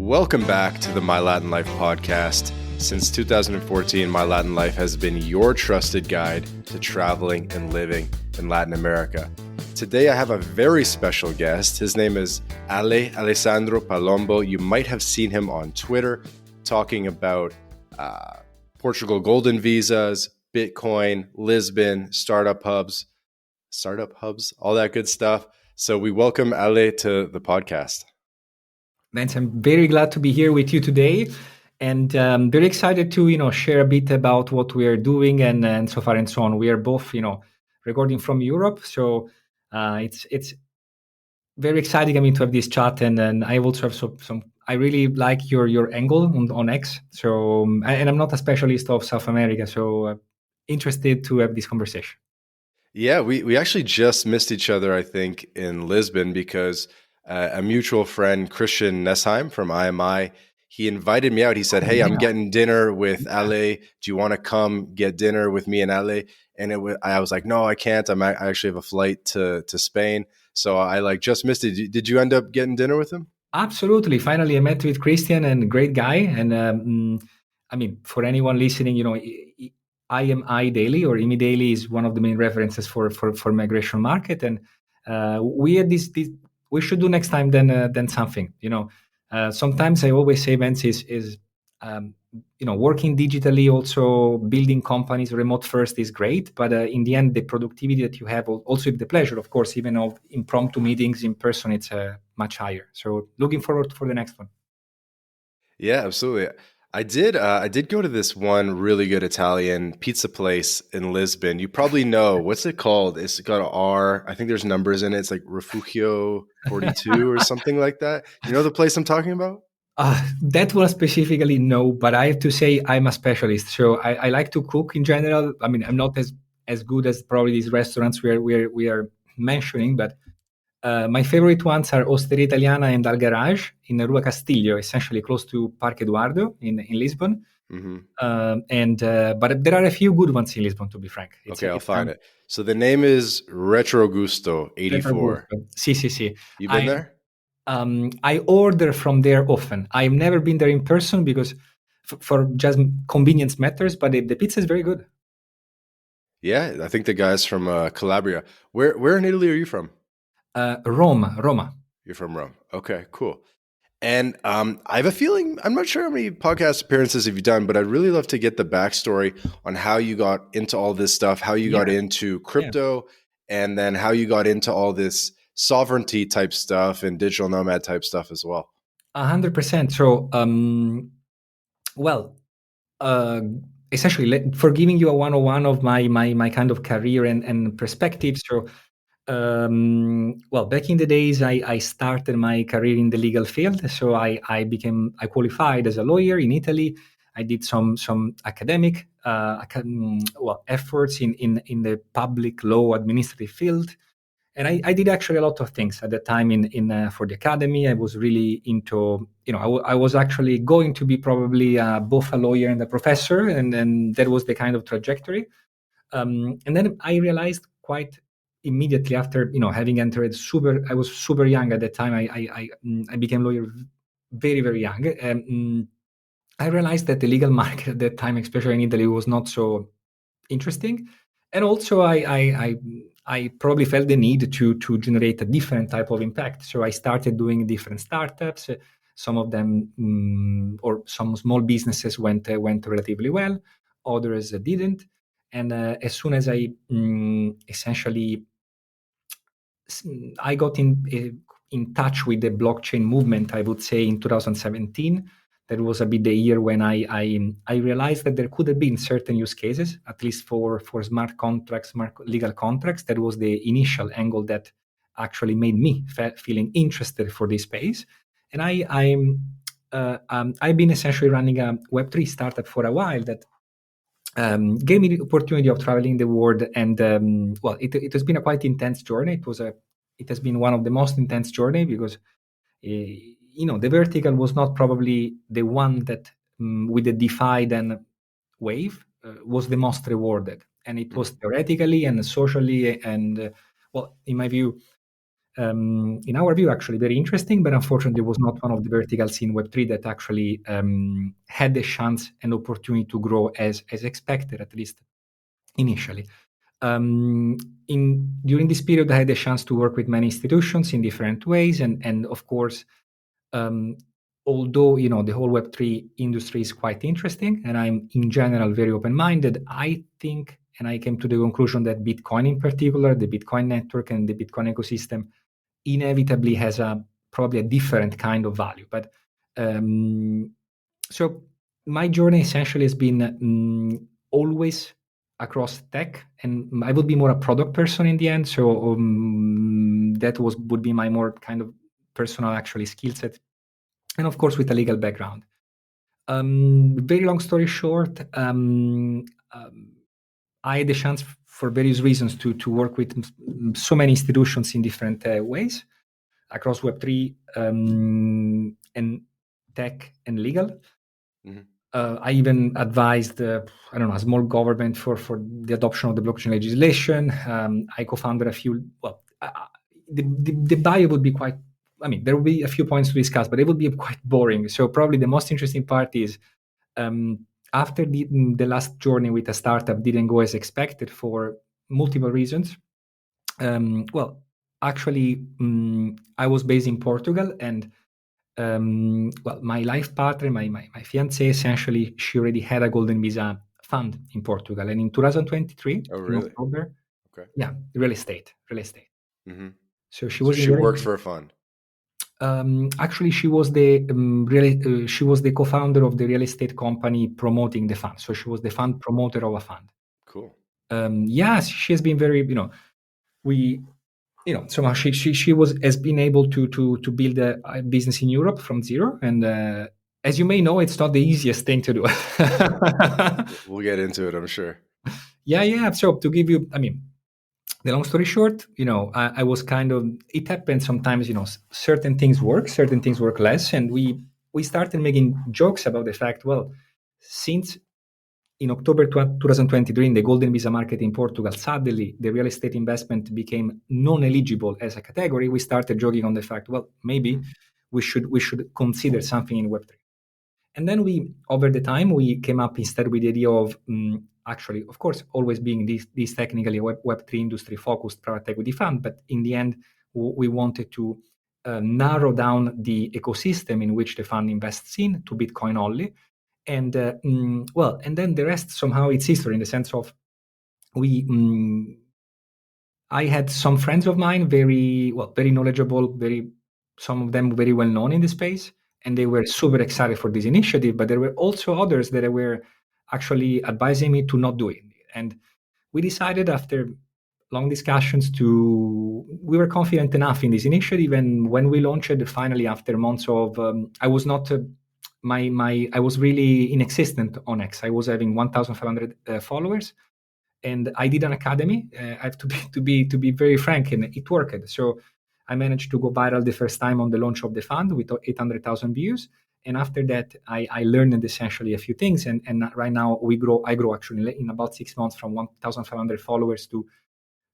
Welcome back to the My Latin Life podcast. Since 2014, My Latin Life has been your trusted guide to traveling and living in Latin America. Today, I have a very special guest. His name is Alessandro Palombo. You might have seen him on Twitter talking about Portugal golden visas, Bitcoin, Lisbon, startup hubs, all that good stuff. So we welcome Ale to the podcast. Vance, I'm very glad to be here with you today, and very excited to share a bit about what we are doing and so far and so on. We are both recording from Europe, so it's very exciting. To have this chat, and I also have some. I really like your angle on X. So and I'm not a specialist of South America, so interested to have this conversation. Yeah, we actually just missed each other, I think, in Lisbon because a mutual friend, Christian Nesheim from IMI, he invited me out. He said, "Hey, I'm getting dinner with Ale. Do you want to come get dinner with me and Ale?" And I was like, "No, I can't. I actually have a flight to Spain." So I just missed it. Did you end up getting dinner with him? Absolutely. Finally, I met with Christian, and great guy. And for anyone listening, IMI Daily or IMI Daily is one of the main references for migration market. And we had this we should do next time then something. Sometimes I always say events is working digitally, also building companies remote first is great, but in the end, the productivity that you have, also the pleasure, of course, even of impromptu meetings in person, it's much higher. So looking forward for the next one. Yeah, absolutely. I did go to this one really good Italian pizza place in Lisbon. You probably know, what's it called? It's got an R. I think there's numbers in it. It's like Refugio 42 or something like that. You know the place I'm talking about? That one specifically, no, but I have to say I'm a specialist. So I like to cook in general. I'm not as good as probably these restaurants we are mentioning, but my favorite ones are Osteria Italiana and Al Garage in Rua Castillo, essentially close to Parque Eduardo in Lisbon. Mm-hmm. But there are a few good ones in Lisbon, to be frank. I'll find it. So the name is Retro Gusto 84. Si. You been there? I order from there often. I've never been there in person because for just convenience matters, but the pizza is very good. Yeah, I think the guy's from Calabria. Where in Italy are you from? Roma. You're from Rome. Okay, cool. And I have a feeling, I'm not sure how many podcast appearances have you done, but I'd really love to get the backstory on how you got into all this stuff, how you got into crypto, and then how you got into all this sovereignty type stuff and digital nomad type stuff as well. 100%. So, essentially, for giving you a 101 of my kind of career and perspective. So, back in the days, I started my career in the legal field. So I qualified as a lawyer in Italy. I did some academic efforts in the public law administrative field. And I did actually a lot of things at the time in for the academy. I was really into, I was actually going to be probably both a lawyer and a professor, and that was the kind of trajectory. And then I realized quite immediately after, having entered I was super young at the time. I became a lawyer very, very young. I realized that the legal market at that time, especially in Italy, was not so interesting. And also I probably felt the need to generate a different type of impact. So I started doing different startups. Some of them or some small businesses went relatively well. Others didn't. And as soon as I essentially I got in touch with the blockchain movement, I would say in 2017. That was a bit the year when I realized that there could have been certain use cases, at least for smart contracts, smart legal contracts. That was the initial angle that actually made me feeling interested for this space. And I've been essentially running a Web3 startup for a while that gave me the opportunity of traveling the world. And it has been a quite intense journey. It has been one of the most intense journey because the vertical was not probably the one that with the DeFi then wave was the most rewarded, and it was theoretically and socially and in my view in our view, actually very interesting, but unfortunately was not one of the verticals in Web3 that actually had the chance and opportunity to grow as expected, at least initially. Um, During this period, I had the chance to work with many institutions in different ways, and of course, um, although the whole Web3 industry is quite interesting, and I'm in general very open-minded, I think, and I came to the conclusion that Bitcoin in particular, the Bitcoin network and the Bitcoin ecosystem, inevitably has probably a different kind of value. But so my journey essentially has been always across tech, and I would be more a product person in the end. So that would be my more kind of personal actually skill set, and of course with a legal background. Very long story short, I had the chance for various reasons to work with so many institutions in different ways across Web3 and tech and legal. Mhm. I even advised, I don't know, a small government for the adoption of the blockchain legislation. I co-founded a few. Well, the bio would be quite. I mean, there will be a few points to discuss, but it would be quite boring. So probably the most interesting part is after the last journey with a startup didn't go as expected for multiple reasons. Well, actually, I was based in Portugal, and well, my life partner, my fiance, essentially, she already had a golden visa fund in Portugal, and in 2023, Oh, in really? October, Okay. yeah, real estate. Hmm. So she So was in she real worked estate. for a fund. Actually, she was the co-founder of the real estate company promoting the fund. So she was the fund promoter of a fund. Cool. Yes, she has been very, we somehow she has been able to build a business in Europe from zero, and as you may know, it's not the easiest thing to do. We'll get into it, I'm sure. Yeah. So to give you, I mean, the long story short, I was kind of, it happens sometimes, certain things work, certain things work less, and we started making jokes about the fact, well, since in October 2023, in the golden visa market in Portugal, suddenly the real estate investment became non-eligible as a category. We started joking on the fact, well, maybe we should consider something in Web3. And then over the time, we came up instead with the idea of actually, of course, always being this technically Web3 industry focused private equity fund. But in the end, we wanted to narrow down the ecosystem in which the fund invests in to Bitcoin only. And well, and then the rest somehow it's history in the sense of we. I had some friends of mine, very knowledgeable, some of them very well known in the space, and they were super excited for this initiative. But there were also others that were actually advising me to not do it. And we decided after long discussions we were confident enough in this initiative, and when we launched it finally after months of I was not I was really inexistent on X. I was having 1,500 followers, and I did an academy. I have to be very frank, and it worked. So I managed to go viral the first time on the launch of the fund with 800,000 views. And after that, I learned essentially a few things. And right now I grow actually in about 6 months from 1,500 followers to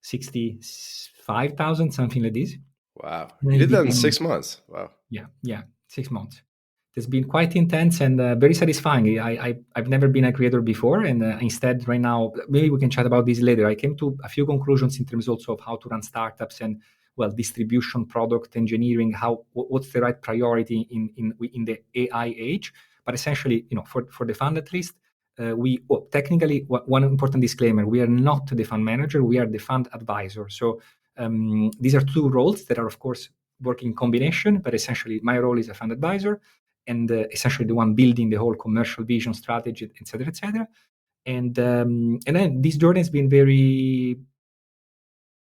65,000, something like this. Wow. And You it did that in became, 6 months. Wow. yeah, 6 months. It's been quite intense and very satisfying. I've never been a creator before, and instead, right now, maybe we can chat about this later. I came to a few conclusions in terms also of how to run startups and well, distribution, product engineering, what's the right priority in the AI age. But essentially, for the fund at least, technically one important disclaimer: we are not the fund manager; we are the fund advisor. So these are two roles that are, of course, working in combination. But essentially, my role is a fund advisor, and essentially the one building the whole commercial vision, strategy, et cetera, et cetera. And then this journey has been very,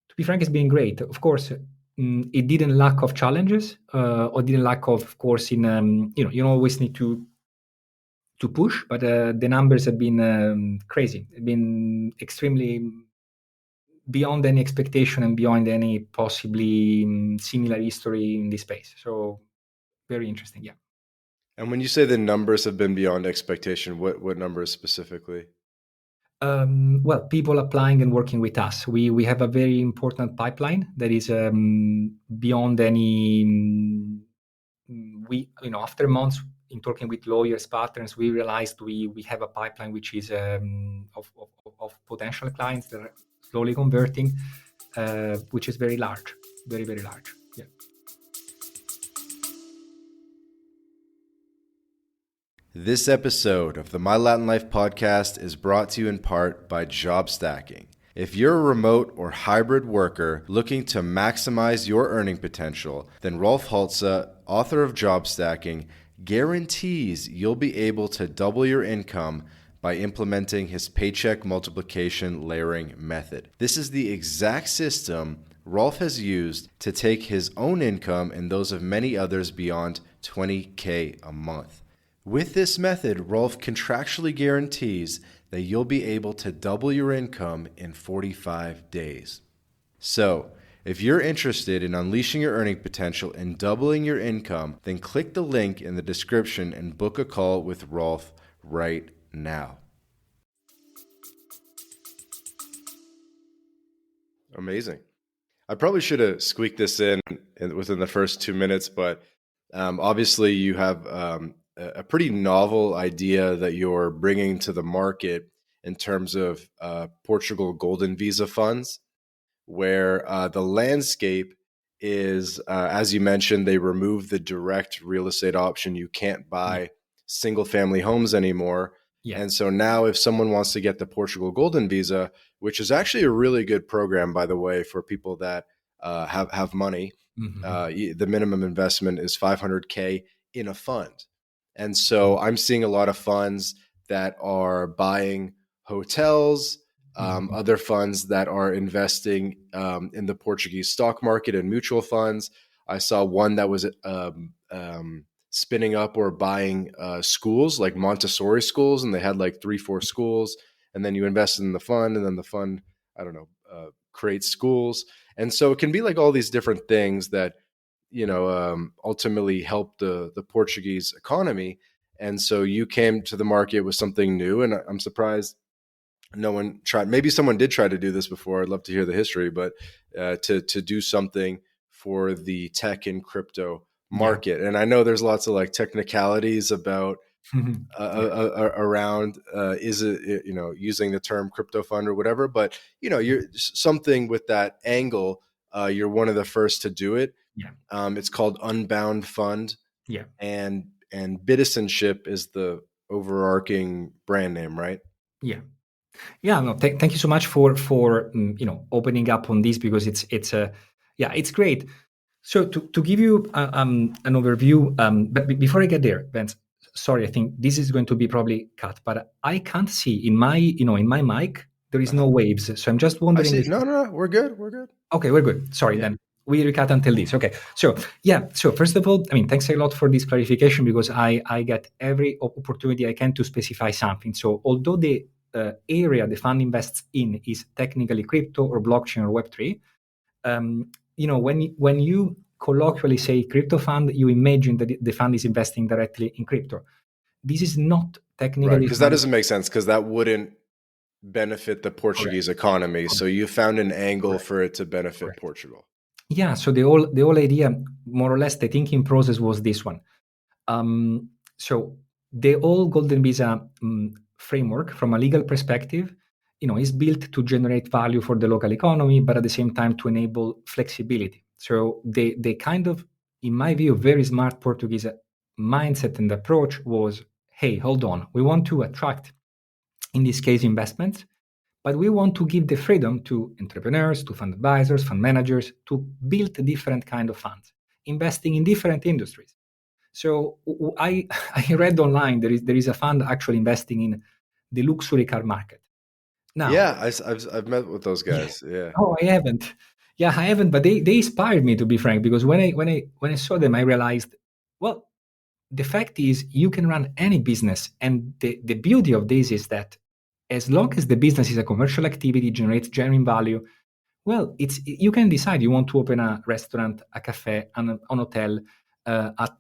to be frank, it's been great. Of course, it didn't lack of challenges, or didn't lack of course, in you don't always need to push, but the numbers have been crazy. They've been extremely beyond any expectation and beyond any possibly similar history in this space. So very interesting, yeah. And when you say the numbers have been beyond expectation, what numbers specifically? Well, people applying and working with us. We have a very important pipeline that is beyond any. We after months in talking with lawyers, partners, we realized we have a pipeline which is of potential clients that are slowly converting, which is very large, very very large. Yeah. This episode of the My Latin Life podcast is brought to you in part by Job Stacking. If you're a remote or hybrid worker looking to maximize your earning potential, then Rolf Haltze, author of Job Stacking, guarantees you'll be able to double your income by implementing his paycheck multiplication layering method. This is the exact system Rolf has used to take his own income and those of many others beyond $20K a month. With this method, Rolf contractually guarantees that you'll be able to double your income in 45 days. So, if you're interested in unleashing your earning potential and doubling your income, then click the link in the description and book a call with Rolf right now. Amazing. I probably should have squeaked this in within the first 2 minutes, but obviously you have a pretty novel idea that you're bringing to the market in terms of Portugal Golden Visa funds, where the landscape is, as you mentioned, they removed the direct real estate option. You can't buy single family homes anymore. Yeah. And so now if someone wants to get the Portugal Golden Visa, which is actually a really good program, by the way, for people that have money, the minimum investment is $500K in a fund. And so I'm seeing a lot of funds that are buying hotels, other funds that are investing in the Portuguese stock market and mutual funds. I saw one that was spinning up or buying schools, like Montessori schools, and they had like 3-4 schools. And then you invest in the fund, and then the fund, I don't know, creates schools. And so it can be like all these different things that ultimately help the Portuguese economy. And so you came to the market with something new, and I'm surprised no one tried. Maybe someone did try to do this before. I'd love to hear the history, but to do something for the tech and crypto market. And I know there's lots of like technicalities about around is it using the term crypto fund or whatever, but you're something with that angle. You're one of the first to do it. It's called Unbound Fund. And Citizenship is the overarching brand name, right? No, thank you so much for opening up on this, because it's great. So to give you an overview, but before I get there, Vince, sorry, I think this is going to be probably cut, but I can't see in my mic there is no waves, so I'm just wondering. I see. No, we're good. Okay, we're good. Sorry, then we recut until this. Okay, so first of all, thanks a lot for this clarification, because I get every opportunity I can to specify something. So although the area the fund invests in is technically crypto or blockchain or Web3, when you colloquially say crypto fund, you imagine that the fund is investing directly in crypto. This is not technically right, because that doesn't make sense, because that wouldn't benefit the Portuguese economy. So you found an angle for it to benefit Portugal. Yeah. So the whole idea, more or less, the thinking process was this one. So the whole Golden Visa framework, from a legal perspective, is built to generate value for the local economy, but at the same time to enable flexibility. So the kind of, in my view, very smart Portuguese mindset and approach was, hey, hold on, we want to attract, in this case, investments, but we want to give the freedom to entrepreneurs, to fund advisors, fund managers, to build different kind of funds, investing in different industries. So I read online there is a fund actually investing in the luxury car market. Now, I've met with those guys. Yeah. Oh, I haven't. Yeah, I haven't. But they inspired me, to be frank, because when I saw them, I realized, well, the fact is you can run any business, and the beauty of this is that as long as the business is a commercial activity, generates genuine value, well, you can decide you want to open a restaurant, a cafe, an hotel, a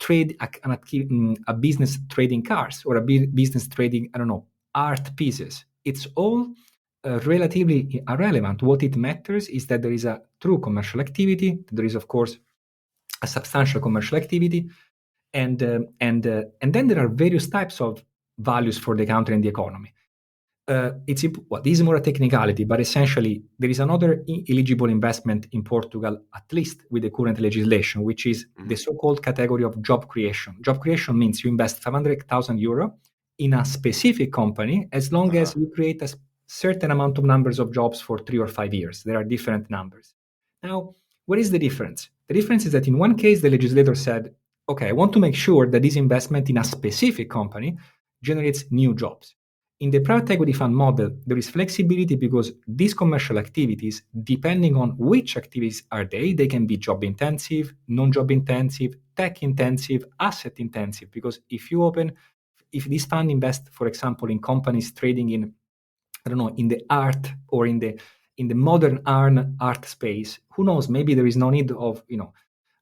business trading cars, or a business trading, I don't know, art pieces. It's all relatively irrelevant. What it matters is that there is a true commercial activity. There is, of course, a substantial commercial activity, and then there are various types of values for the country and the economy. This is more a technicality, but essentially there is another eligible investment in Portugal, at least with the current legislation, which is the so-called category of job creation. Job creation means you invest 500,000 euro in a specific company as long as you create a certain amount of numbers of jobs for 3 or 5 years. There are different numbers. Now, what is the difference? The difference is that in one case, the legislator said, okay, I want to make sure that this investment in a specific company generates new jobs. In the private equity fund model, there is flexibility because these commercial activities, depending on which activities are they can be job intensive, non-job intensive, tech intensive, asset intensive. Because if this fund invests, for example, in companies trading in, I don't know, in the art or in the modern art space, who knows? Maybe there is no need of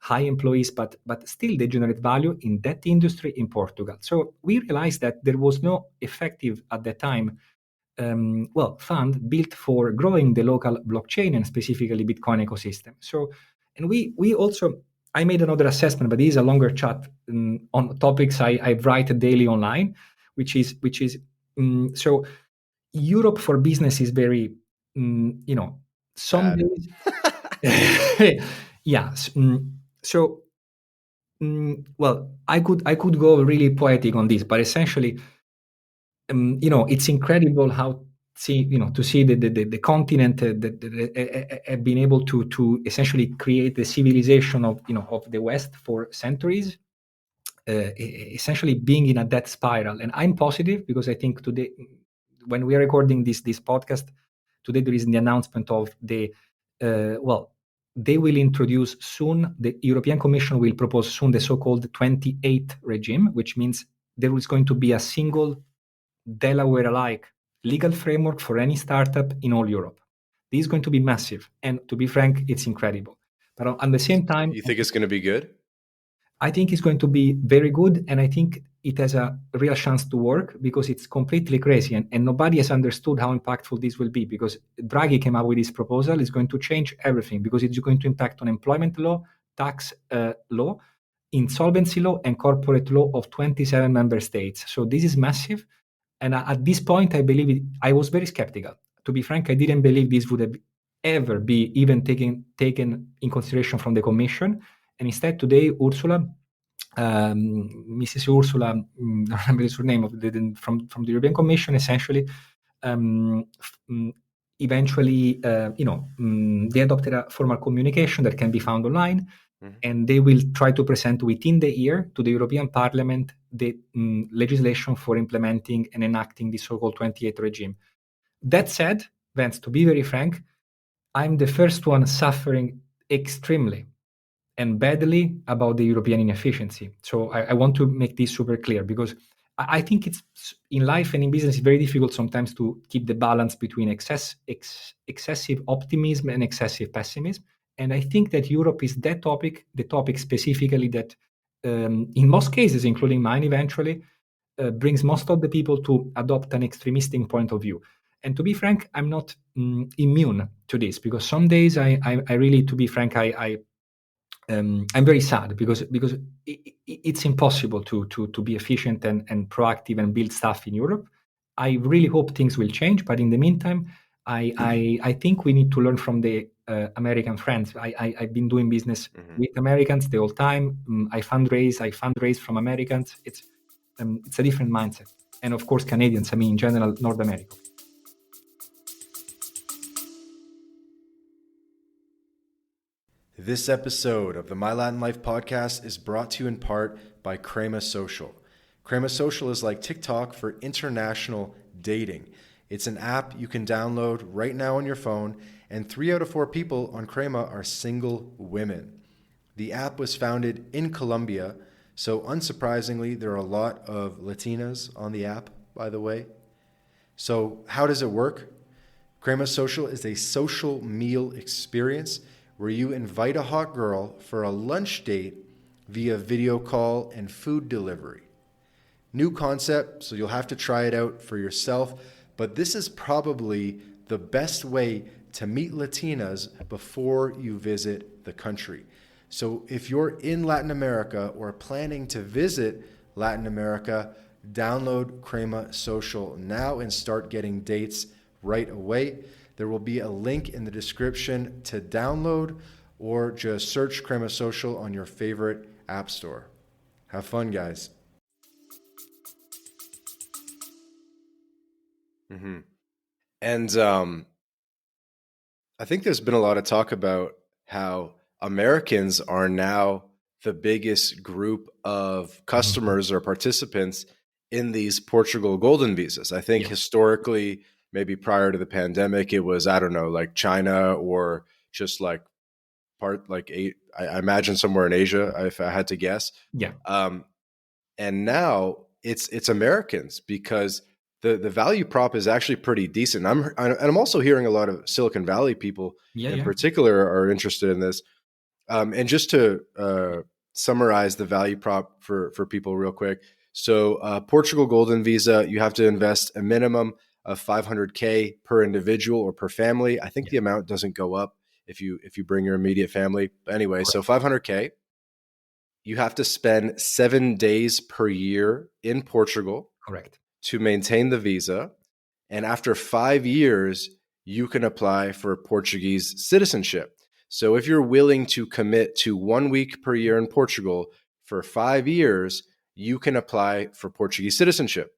high employees, but still they generate value in that industry in Portugal. So we realized that there was no effective at the time fund built for growing the local blockchain and specifically Bitcoin ecosystem. So, and we also, I made another assessment, but this is a longer chat on topics I write daily online, which is so Europe for business is very, some Bad. days. Yeah. So, I could go really poetic on this, but essentially, it's incredible how to see the continent that have been able to essentially create the civilization of the West for centuries, essentially being in a death spiral. And I'm positive because I think today, when we are recording this podcast, today there is the announcement of they will introduce soon, the European Commission will propose soon the so-called 28 regime, which means there is going to be a single Delaware-alike legal framework for any startup in all Europe. This is going to be massive. And to be frank, it's incredible. But at the same time, You think it's going to be good? I think it's going to be very good, and I think it has a real chance to work because it's completely crazy, and nobody has understood how impactful this will be, because Draghi came up with this proposal. It's going to change everything because it's going to impact on employment law, tax law, insolvency law, and corporate law of 27 member states. So this is massive, and at this point, I was very skeptical. To be frank, I didn't believe this would have ever be even taken in consideration from the Commission. And instead, today, Mrs. Ursula, I don't remember her name, from the European Commission, essentially, eventually, they adopted a formal communication that can be found online, and they will try to present within the year to the European Parliament the legislation for implementing and enacting the so-called 28 regime. That said, Vance, to be very frank, I'm the first one suffering extremely and badly about the European inefficiency. So I want to make this super clear, because I think it's in life and in business, it's very difficult sometimes to keep the balance between excessive optimism and excessive pessimism. And I think that Europe is the topic specifically that, in most cases, including mine eventually, brings most of the people to adopt an extremistic point of view. And to be frank, I'm not immune to this, because some days I really, to be frank, I'm very sad because it's impossible to be efficient and proactive and build stuff in Europe. I really hope things will change, but in the meantime, I think we need to learn from the American friends. I've been doing business with Americans the whole time. I fundraise from Americans. It's a different mindset, and of course Canadians. I mean, in general, North America. This episode of the My Latin Life podcast is brought to you in part by Crema Social. Crema Social is like TikTok for international dating. It's an app you can download right now on your phone, and 3 out of 4 people on Crema are single women. The app was founded in Colombia, so unsurprisingly, there are a lot of Latinas on the app, by the way. So how does it work? Crema Social is a social meal experience where you invite a hot girl for a lunch date via video call and food delivery. New concept, so you'll have to try it out for yourself, but this is probably the best way to meet Latinas before you visit the country. So if you're in Latin America or planning to visit Latin America, download Crema Social now and start getting dates right away. There will be a link in the description to download, or just search Crema Social on your favorite app store. Have fun, guys. Mm-hmm. And I think there's been a lot of talk about how Americans are now the biggest group of Mhm. customers or participants in these Portugal Golden Visas. I think Yeah, historically, maybe prior to the pandemic, it was, I don't know, like China or just like I imagine somewhere in Asia, if I had to guess. yeah, Um, and now it's Americans, because the value prop is actually pretty decent. I'm also hearing a lot of Silicon Valley people yeah, in yeah, particular are interested in this. And just to summarize the value prop for people real quick. So Portugal Golden Visa, you have to invest a minimum of 500K per individual or per family. I think yeah. the amount doesn't go up if you bring your immediate family. But anyway, so Correct, 500K. You have to spend 7 days per year in Portugal correct. to maintain the visa. And after 5 years, you can apply for Portuguese citizenship. So if you're willing to commit to 1 week per year in Portugal for 5 years, you can apply for Portuguese citizenship.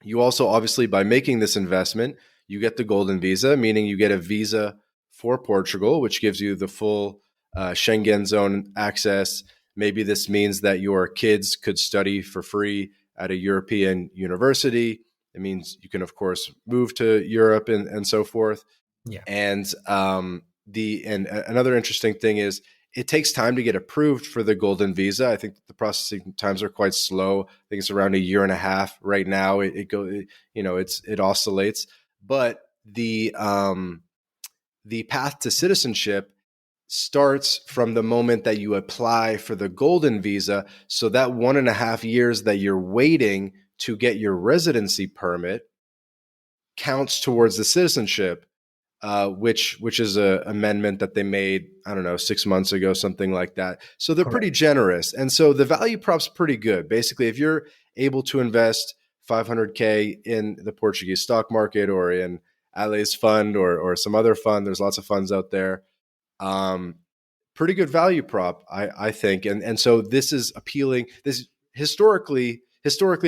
You also, obviously, by making this investment, you get the golden visa, meaning you get a visa for Portugal, which gives you the full Schengen zone access. Maybe this means that your kids could study for free at a European university. It means you can, of course, move to Europe and so forth. Yeah. And another interesting thing is it takes time to get approved for the golden visa. I think the processing times are quite slow. I think it's around a year and a half right now. It oscillates, but the path to citizenship starts from the moment that you apply for the golden visa. So that 1.5 years that you're waiting to get your residency permit counts towards the citizenship, which is a amendment that they made, I don't know, 6 months ago, something like that. So they're Correct. pretty generous, and so the value prop's pretty good. Basically, if you're able to invest 500K in the Portuguese stock market or in Ale's fund or some other fund, there's lots of funds out there. Um, Pretty good value prop, I think, and so this is appealing. This historically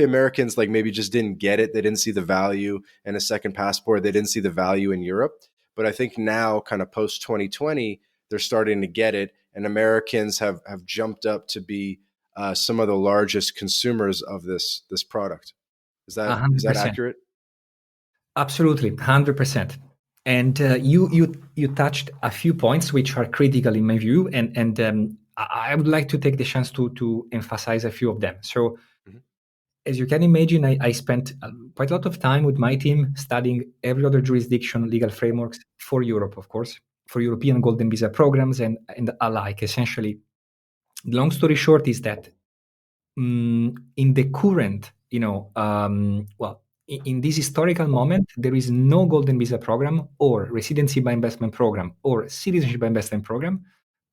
Americans like maybe just didn't get it. They didn't see the value in a second passport. They didn't see the value in Europe. But I think now, kind of post 2020, they're starting to get it, and Americans have jumped up to be some of the largest consumers of this product. Is A that is hundred that percent. accurate? Absolutely, 100%. And you touched a few points which are critical in my view, and I would like to take the chance to emphasize a few of them. So, Mhm. as you can imagine, I spent quite a lot of time with my team studying every other jurisdiction legal frameworks for Europe, of course, for European golden visa programs and alike. Essentially, the long story short is that in the current, in this historical moment, there is no golden visa program or residency by investment program or citizenship by investment program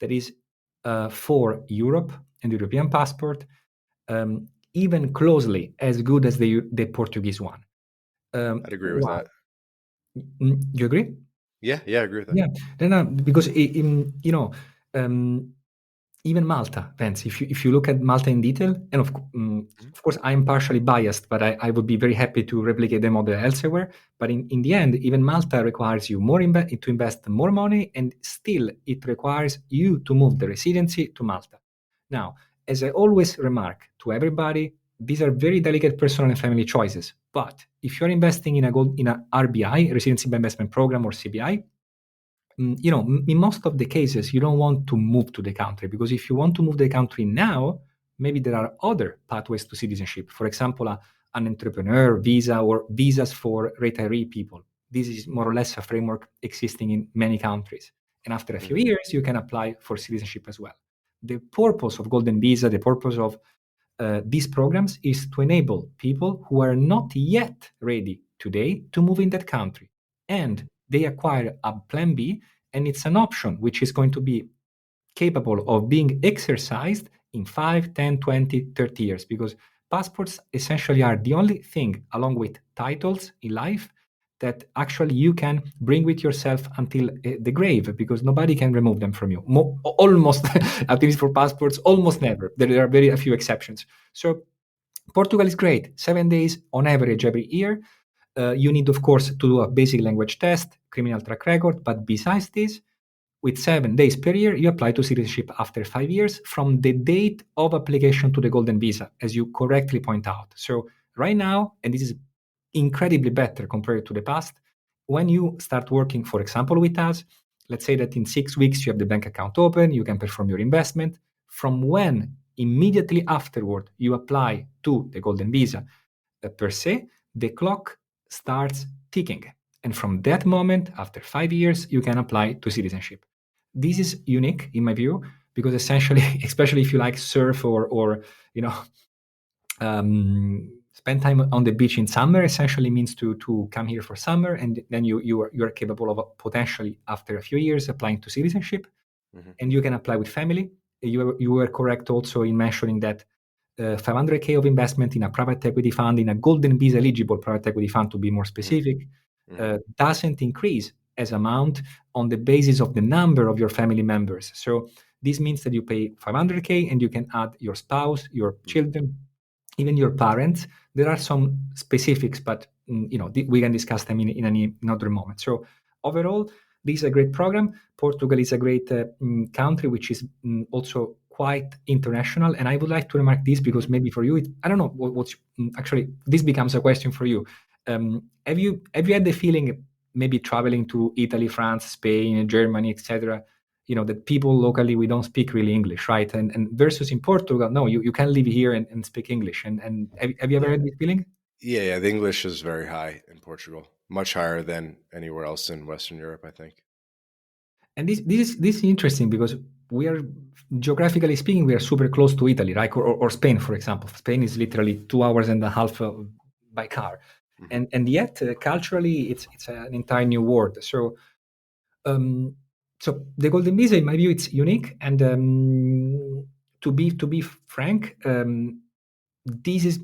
that is for Europe and the European passport, even closely as good as the Portuguese one. I'd agree with Wow. that. You agree? Yeah, I agree with that. Yeah. Then, because um, even Malta, Vance, if you look at Malta in detail, and Mhm. of course, I'm partially biased, but I would be very happy to replicate the model elsewhere. But in the end, even Malta requires you to invest more money, and still it requires you to move the residency to Malta. Now, as I always remark to everybody, these are very delicate personal and family choices. But if you're investing in a RBI, Residency by Investment Program, or CBI, in most of the cases, you don't want to move to the country, because if you want to move to the country now, maybe there are other pathways to citizenship. For example, an entrepreneur visa or visas for retiree people. This is more or less a framework existing in many countries. And after a few Mhm. years, you can apply for citizenship as well. The purpose of Golden Visa, the purpose of these programs is to enable people who are not yet ready today to move in that country. And they acquire a plan B, and it's an option which is going to be capable of being exercised in 5, 10, 20, 30 years, because passports essentially are the only thing, along with titles in life, that actually you can bring with yourself until the grave, because nobody can remove them from you. Almost, at least for passports, almost never. There are very a few exceptions. So Portugal is great. 7 days on average every year. You need, of course, to do a basic language test, criminal track record. But besides this, with 7 days per year, you apply to citizenship after 5 years from the date of application to the golden visa, as you correctly point out. So right now, and this is incredibly better compared to the past, when you start working, for example, with us, let's say that in 6 weeks you have the bank account open, you can perform your investment. From when immediately afterward you apply to the golden visa per se, the clock starts ticking. And from that moment, after 5 years, you can apply to citizenship. This is unique in my view, because essentially, especially if you like surf or you know, spend time on the beach in summer, essentially means to come here for summer, and then you are capable of potentially after a few years applying to citizenship, and you can apply with family. You were correct also in mentioning that 500K of investment in a private equity fund, in a golden visa eligible private equity fund to be more specific, doesn't increase as amount on the basis of the number of your family members. So this means that you pay 500K and you can add your spouse, your children, even your parents. There are some specifics, but we can discuss them in another moment. So overall, this is a great program. Portugal is a great country, which is also quite international. And I would like to remark this because maybe for you, I don't know what's actually, this becomes a question for you. Have you had the feeling, maybe traveling to Italy, France, Spain, Germany, etc., that people locally, we don't speak really English, right? And versus in Portugal, no, you can live here and speak English. And have you ever had this feeling? Yeah, the English is very high in Portugal, much higher than anywhere else in Western Europe, I think. And this is interesting because we are, geographically speaking, we are super close to Italy, right? Or Spain, for example. Spain is literally 2 hours and a half by car, and yet culturally, it's an entire new world. So so the golden visa, in my view, it's unique. And to be frank, this is,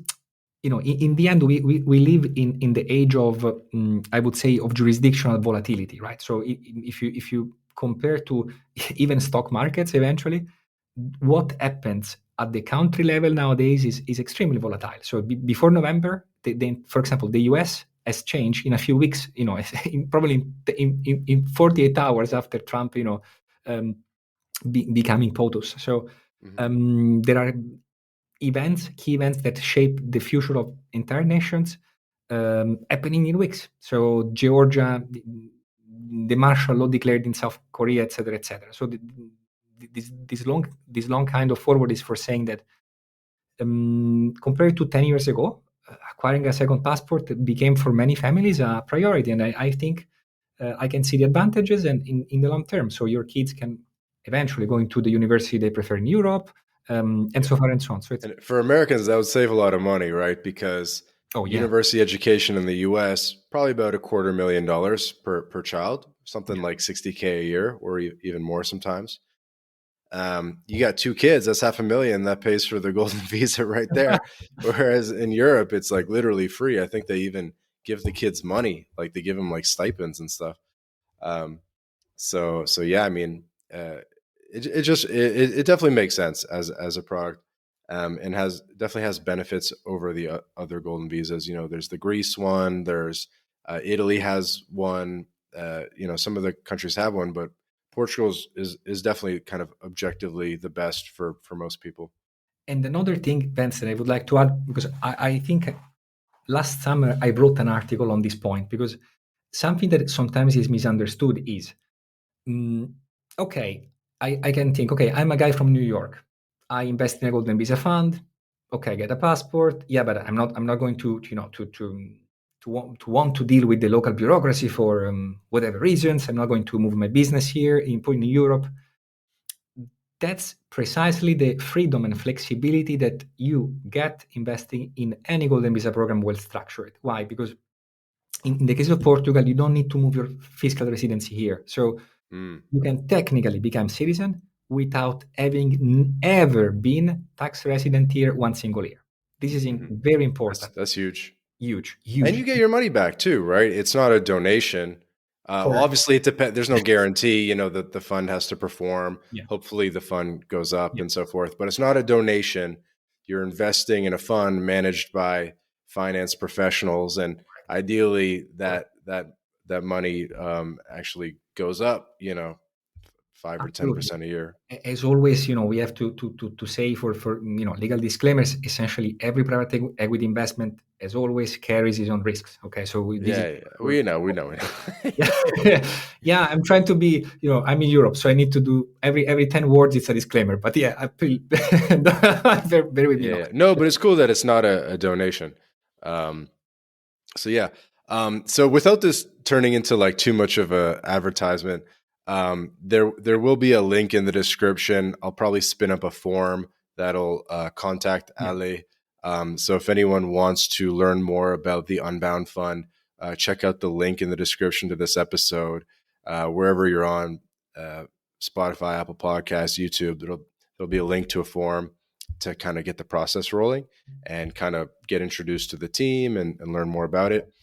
in the end, we live in the age of I would say, of jurisdictional volatility, right? So if you compare to even stock markets, eventually what happens at the country level nowadays is extremely volatile. So before November, for example, the US has changed in a few weeks, probably in 48 hours after Trump, becoming POTUS. So there are key events that shape the future of entire nations happening in weeks. So Georgia, the martial law declared in South Korea, etc., etc. So this long kind of forward is for saying that compared to 10 years ago, acquiring a second passport became for many families a priority. And I think I can see the advantages and in the long term. So your kids can eventually go into the university they prefer in Europe, and so far and so on. So and for Americans, that would save a lot of money, right? Because university education in the U.S. probably about $250,000 per child, something like $60K a year, or even more sometimes. You got 2 kids, that's $500,000. That pays for the golden visa right there. Whereas in Europe, it's like literally free. I think they even give the kids money, like they give them like stipends and stuff. So yeah, I mean, it definitely makes sense as a product, and definitely has benefits over the other golden visas. There's the Greece one, there's Italy has one. Some of the countries have one, but Portugal is definitely kind of objectively the best for most people. And another thing, Vance, that I would like to add, because I think last summer I wrote an article on this point, because something that sometimes is misunderstood is, okay, I can think, okay, I'm a guy from New York. I invest in a golden visa fund. Okay, I get a passport. Yeah, but I'm not going to want to deal with the local bureaucracy for whatever reasons. I'm not going to move my business here in Europe. That's precisely the freedom and flexibility that you get investing in any golden visa program well structured. Why? Because in the case of Portugal, you don't need to move your fiscal residency here. So you can technically become citizen without having ever been tax resident here one single year. This is very important. That's huge. Huge. And you get your money back too, right? It's not a donation. Obviously, it depends. There's no guarantee, that the fund has to perform. Yeah. Hopefully, the fund goes up and so forth. But it's not a donation. You're investing in a fund managed by finance professionals, and ideally, that money actually goes up. 5 or 10% a year. As always, we have to say for legal disclaimers. Essentially, every private equity investment, as always, carries its own risks. Okay, so we know. Yeah, I'm trying to be. I'm in Europe, so I need to do every 10 words. It's a disclaimer, but yeah, I feel very with me. Yeah, no, but it's cool that it's not a donation. So yeah. So without this turning into like too much of a advertisement. There will be a link in the description. I'll probably spin up a form that'll contact Ale. So if anyone wants to learn more about the Unbound Fund, check out the link in the description to this episode. Wherever you're on, Spotify, Apple Podcasts, YouTube, there'll be a link to a form to kind of get the process rolling and kind of get introduced to the team and learn more about it.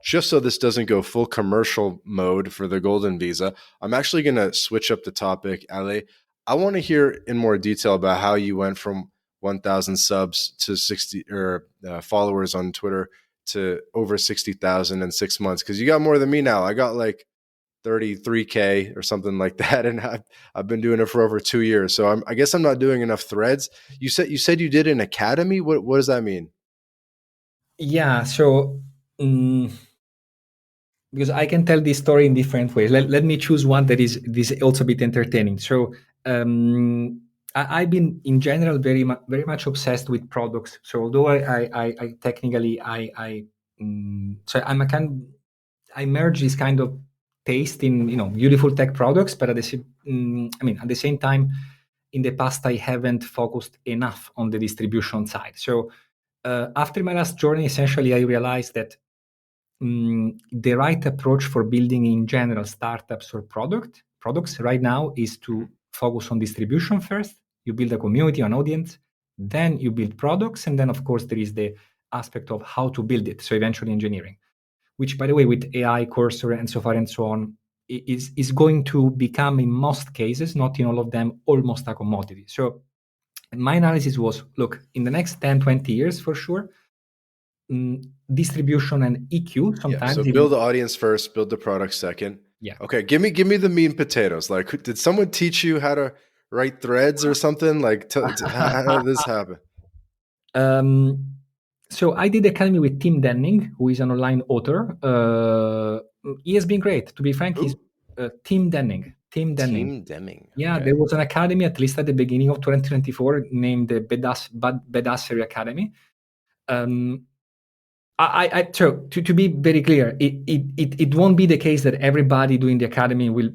Just so this doesn't go full commercial mode for the Golden Visa, I'm actually going to switch up the topic, Ale. I want to hear in more detail about how you went from 1,000 subs to 60 or followers on Twitter to over 60,000 in 6 months. Because you got more than me now. I got like 33K or something like that, and I've been doing it for over 2 years. So I guess I'm not doing enough threads. You said you did an academy. What does that mean? Yeah. So. Because I can tell this story in different ways. Let me choose one that is also a bit entertaining. So I've been in general very much obsessed with products. So although I technically so I merge this kind of taste in beautiful tech products, but at the same time, in the past I haven't focused enough on the distribution side. So after my last journey, essentially I realized that the right approach for building in general startups or products right now is to focus on distribution first. You build a community, an audience, then you build products, and then of course there is the aspect of how to build it. So eventually engineering, which by the way with AI, Cursor, and so far and so on, is going to become in most cases, not in all of them, almost a commodity. So my analysis was, look, in the next 10, 20 years for sure, distribution and EQ sometimes. Yeah, so build the audience first, build the product second. Yeah. Okay, give me the meat and potatoes. Like, did someone teach you how to write threads or something? Like, how did this happen? So I did academy with Tim Denning, who is an online author. He has been great. To be frank, he's Tim Denning. Tim Denning. Yeah, okay. There was an academy, at least at the beginning of 2024, named the Badassery Academy. So to be very clear, it won't be the case that everybody doing the academy will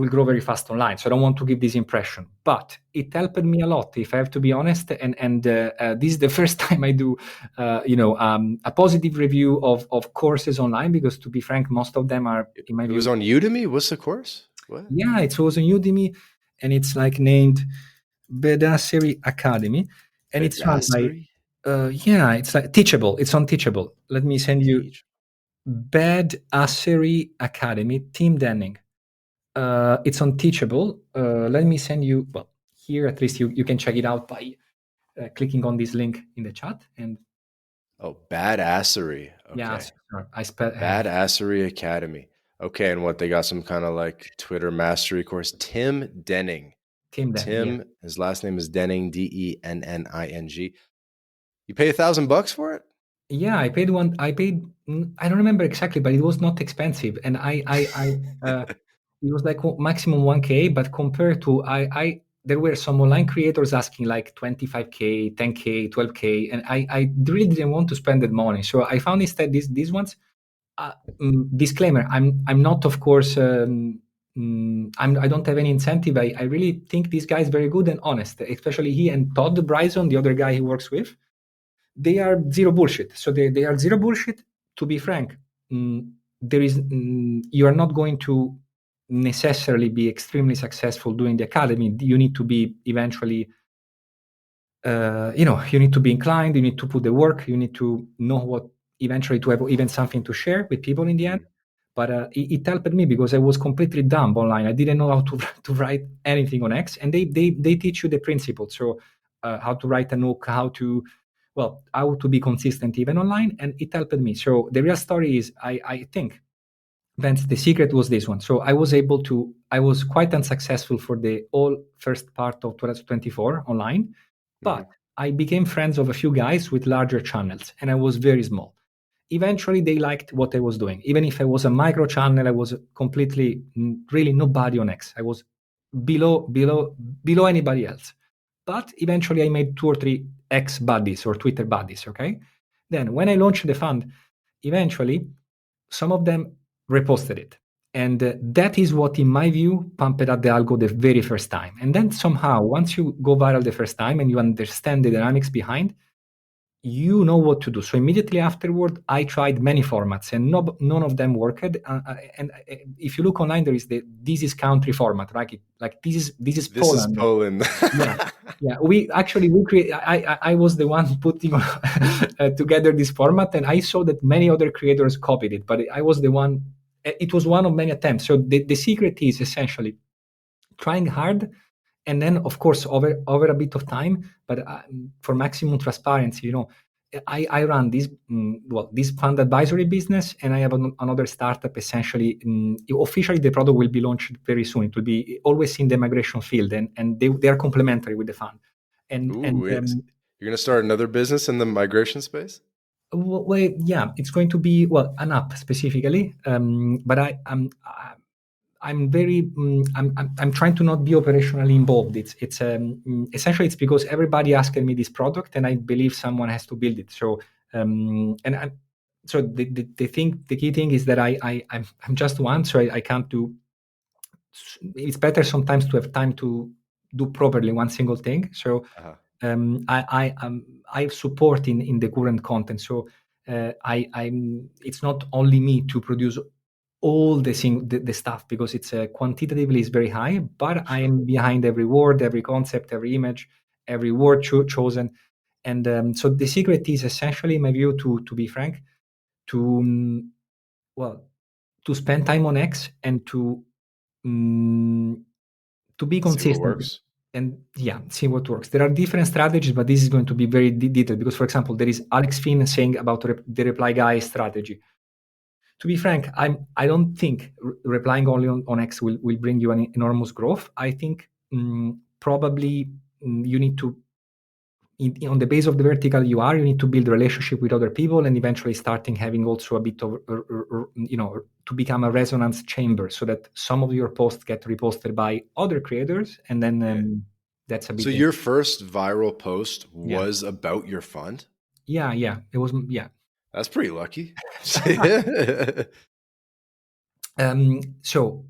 grow very fast online. So I don't want to give this impression, but it helped me a lot, if I have to be honest. And this is the first time I do, a positive review of courses online, because to be frank, most of them are, in my view. It was on Udemy. What's the course? What? Yeah, it was on Udemy, and it's like named Badassery Academy, and it's run by. It's like Teachable. It's on Teachable. Let me send you Badassery Academy, Tim Denning. It's on Teachable. Let me send you, well, here at least you can check it out by clicking on this link in the chat. And Badassery. Okay. Yeah, I spelled Badassery Academy. Okay, and what, they got some kind of like Twitter mastery course. Tim Denning. Tim, his last name is Denning, Denning. You pay $1,000 for it? Yeah, I paid. I don't remember exactly, but it was not expensive, and it was like maximum 1K. But compared to there were some online creators asking like 25K, 10K, 12K, and I really didn't want to spend that money. So I found instead these ones. Disclaimer: I'm not, of course. I don't have any incentive. I really think this guy is very good and honest, especially he and Todd Bryson, the other guy he works with. They are zero bullshit. So they are zero bullshit. to be frank, there is you are not going to necessarily be extremely successful doing the academy. You need to be eventually, you need to be inclined, you need to put the work, you need to know what, eventually to have even something to share with people in the end. But it helped me because I was completely dumb online. I didn't know how to write anything on X, and they teach you the principles. So how to write a hook, how to be consistent even online, and it helped me. So the real story is, I think, Vance, the secret was this one. So I was quite unsuccessful for the whole first part of 2024 online, but I became friends of a few guys with larger channels, and I was very small. Eventually, they liked what I was doing. Even if I was a micro channel, I was completely, really nobody on X. I was below anybody else. But eventually, I made 2 or 3 X buddies or Twitter buddies. Okay. Then when I launched the fund, eventually, some of them reposted it. And that is what, in my view, pumped up the algo the very first time. And then somehow, once you go viral the first time and you understand the dynamics behind, you know what to do. So immediately afterward, I tried many formats, and none of them worked. And if you look online, there is this is country format, right? Like this is This Poland. is Poland. Yeah. We create. I was the one putting together this format, and I saw that many other creators copied it, but I was the one. It was one of many attempts. So the secret is essentially trying hard, and then of course over a bit of time. But for maximum transparency, I run this fund advisory business, and I have another startup. Essentially, officially the product will be launched very soon. It will be always in the migration field, and they are complementary with the fund. You're going to start another business in the migration space? Well, yeah, it's going to be an app specifically. But I'm very I'm trying to not be operationally involved. It's essentially it's because everybody asking me this product, and I believe someone has to build it. So so the key thing is that I'm just one, so I can't do. It's better sometimes to have time to do properly one single thing. So I support in the current content. So it's not only me to produce all the stuff, because it's quantitatively is very high, but I am behind every word, every concept, every image, every word chosen. And so the secret is essentially, in my view, to be frank, to spend time on X, and to be consistent. See what works. And see what works. There are different strategies, but this is going to be very detailed, because, for example, there is Alex Finn saying about the reply guy strategy. To be frank, I don't think replying only on X will bring you an enormous growth. I think probably you need to, on the base of the vertical you need to build a relationship with other people, and eventually starting having also a bit of, to become a resonance chamber, so that some of your posts get reposted by other creators, and then that's a bit. So your first viral post was about your fund? Yeah, it was. Yeah, that's pretty lucky. So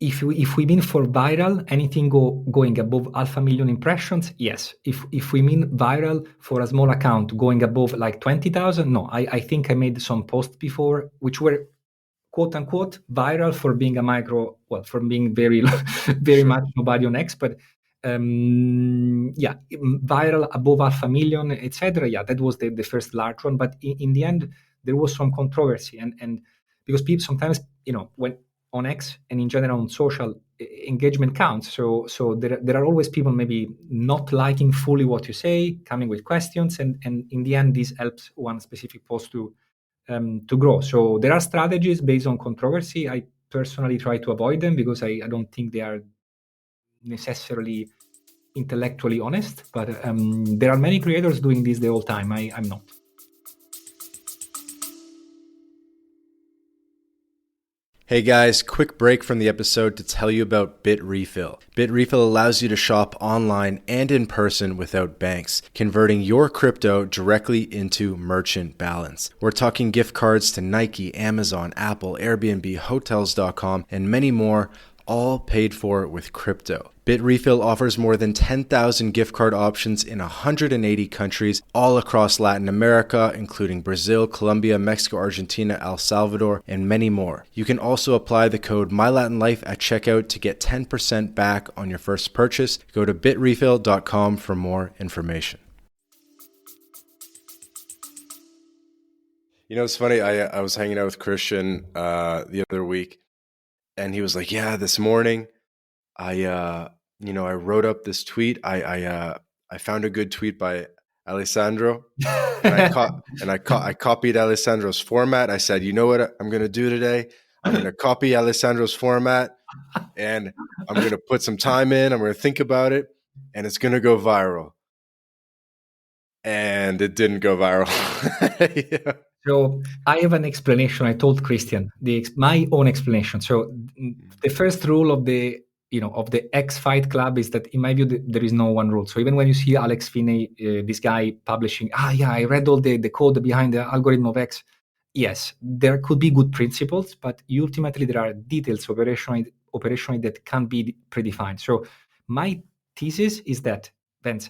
if we mean for viral, anything going above 500,000 impressions, yes. If we mean viral for a small account going above like 20,000, no. I think I made some posts before which were quote unquote viral for being a micro, for being very very much nobody on X, but viral above 500,000, etc. Yeah, that was the first large one. But in the end, there was some controversy, and because people sometimes, when on X and in general on social, engagement counts. So there are always people maybe not liking fully what you say, coming with questions, and in the end, this helps one specific post to grow. So there are strategies based on controversy. I personally try to avoid them because I don't think they are necessarily intellectually honest. But there are many creators doing this the whole time. I'm not. Hey guys, quick break from the episode to tell you about BitRefill. BitRefill allows you to shop online and in person without banks, converting your crypto directly into merchant balance. We're talking gift cards to Nike, Amazon, Apple, Airbnb, Hotels.com, and many more, all paid for with crypto. Bitrefill offers more than 10,000 gift card options in 180 countries all across Latin America, including Brazil, Colombia, Mexico, Argentina, El Salvador, and many more. You can also apply the code MyLatinLife at checkout to get 10% back on your first purchase. Go to bitrefill.com for more information. You know, it's funny. I was hanging out with Christian the other week, and he was like, "Yeah, this morning I wrote up this tweet. I found a good tweet by Alessandro, and I copied Alessandro's format. I said, you know what I'm going to do today? I'm going to copy Alessandro's format, and I'm going to put some time in. I'm going to think about it, and it's going to go viral." And it didn't go viral. Yeah. So I have an explanation. I told Christian my own explanation. So the first rule of the X Fight Club is that, in my view, there is no one rule. So even when you see Alex Finney, this guy publishing, I read all the code behind the algorithm of X. Yes, there could be good principles, but ultimately there are details operationally that can't be predefined. So my thesis is that, Vince,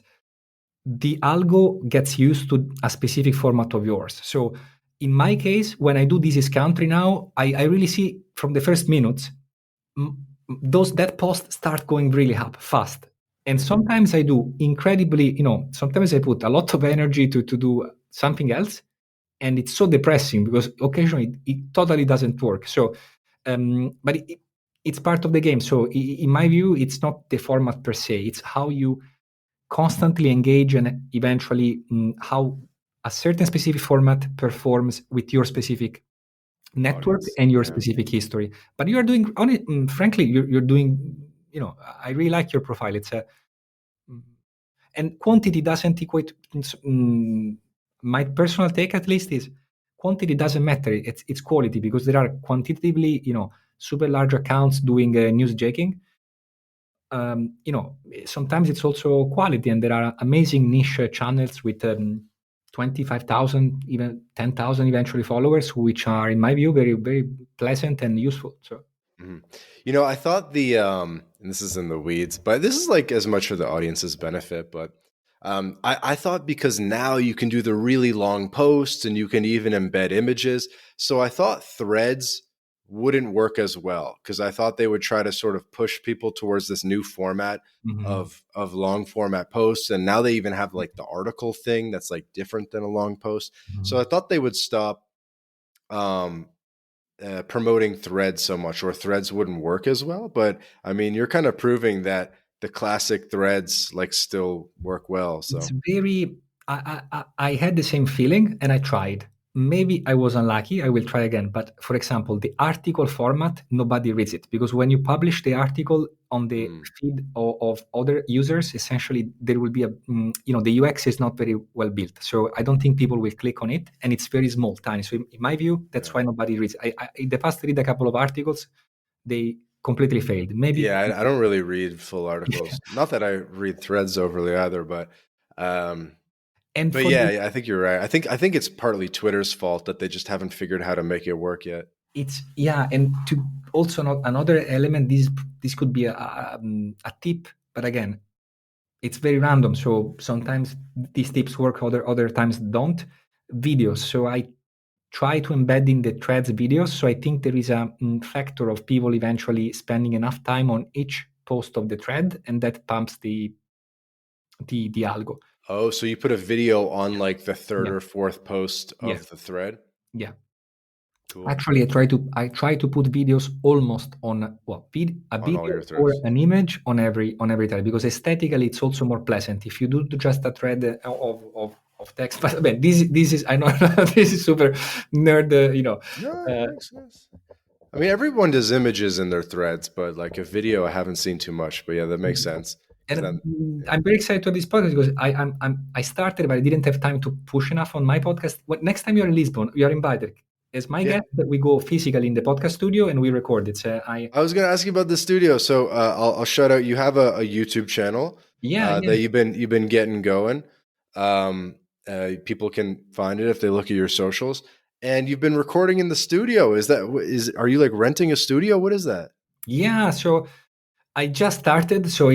the algo gets used to a specific format of yours. So in my case, when I do this is country now, I really see from the first minutes, that post start going really up fast. And sometimes I do incredibly, sometimes I put a lot of energy to do something else. And it's so depressing because occasionally it totally doesn't work. So, but it's part of the game. So in my view, it's not the format per se. It's how you constantly engage and eventually how a certain specific format performs with your specific network Audience. and your Yeah. specific history. But you are doing, frankly, you're doing, I really like your profile. It's and quantity doesn't equate. My personal take, at least, is quantity doesn't matter. It's quality, because there are quantitatively, super large accounts doing newsjacking. Sometimes it's also quality, and there are amazing niche channels with 25,000, even 10,000 eventually followers, which are, in my view, very, very pleasant and useful. So, Mhm. I thought and this is in the weeds, but this is like as much for the audience's benefit, but I thought, because now you can do the really long posts and you can even embed images. So I thought threads wouldn't work as well, because I thought they would try to sort of push people towards this new format of long format posts. And now they even have like the article thing that's like different than a long post. So I thought they would stop um, promoting threads so much, or threads wouldn't work as well. But I mean, you're kind of proving that the classic threads like still work well. it's So very. I had the same feeling, and I tried. Maybe I was unlucky. I will try again. But for example, the article format, nobody reads it, because when you publish the article on the feed of other users, essentially there will be the UX is not very well built. So I don't think people will click on it, and it's very small, tiny. So in my view, that's why nobody reads. I in the past read a couple of articles, they completely failed. Maybe. yeah, I don't really read full articles. Not that I read threads overly either, um, And but for the yeah, I think you're right. I think it's partly Twitter's fault that they just haven't figured how to make it work yet. It's and to also not another element. This could be a tip, but again, it's very random. So sometimes these tips work, other times don't. Videos. So I try to embed in the threads videos. So I think there is a factor of people eventually spending enough time on each post of the thread, and that pumps the algo. Oh, so you put a video on like the third Yeah. or fourth post Yes. of the thread? Yeah. Cool. Actually, I try to put videos almost on a On all video your or threads. an image on every thread, because aesthetically it's also more pleasant if you do just a thread of text. But again, this is, I know, this is super nerd, No, it uh, makes sense. I mean, everyone does images in their threads, but like a video, I haven't seen too much. But yeah, that makes sense. Because and then, yeah, I'm very excited to this podcast, because I started, but I didn't have time to push enough on my podcast. Next time you're in Lisbon, you are invited as my yeah. guest. That we go physically in the podcast studio and we record it. So I was going to ask you about the studio, so I'll shout out. You have a YouTube channel yeah, that you've been getting going. Um, People can find it if they look at your socials, and you've been recording in the studio. Are you like renting a studio? What is that? Yeah, so I just started, so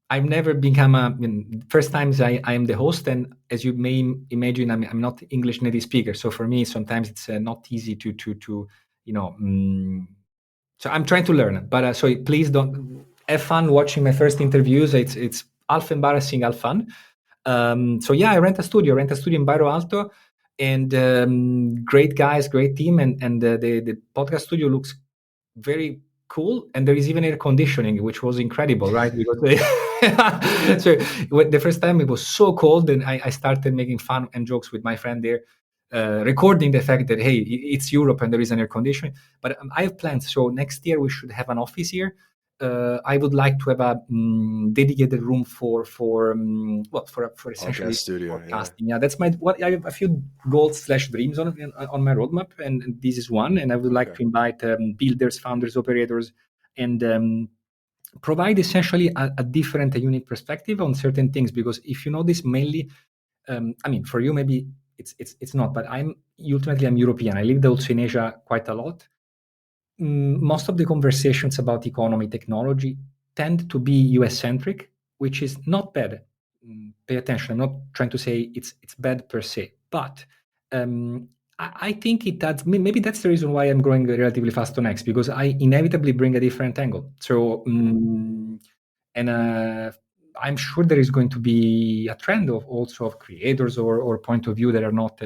I've never become first times I am the host, and as you may imagine, I'm not English native speaker, so for me sometimes it's not easy to you know. So I'm trying to learn, but so please don't have fun watching my first interviews. It's half embarrassing, half fun. So yeah, I rent a studio in Bairro Alto, and great guys, great team, and the podcast studio looks very cool, and there is even air conditioning, which was incredible, right? Because so the first time it was so cold, and I started making fun and jokes with my friend there, recording the fact that hey, it's Europe and there is an air conditioning. But I have plans. So next year we should have an office here. I would like to have a dedicated room for Podcast essentially studio. Yeah. podcasting. Yeah, that's my what I have a few goals slash dreams on my roadmap, and this is one. And I would like Okay. to invite builders, founders, operators, and provide essentially a different, a unique perspective on certain things. Because if you know this mainly, I mean, for you maybe it's not, but I'm European. I lived also in Asia quite a lot. Most of the conversations about economy, technology tend to be US centric, which is not bad. Pay attention. I'm not trying to say it's bad per se, but um, I think it adds. Maybe that's the reason why I'm growing relatively fast on X, because I inevitably bring a different angle. So, and I'm sure there is going to be a trend of also of creators or point of view that are not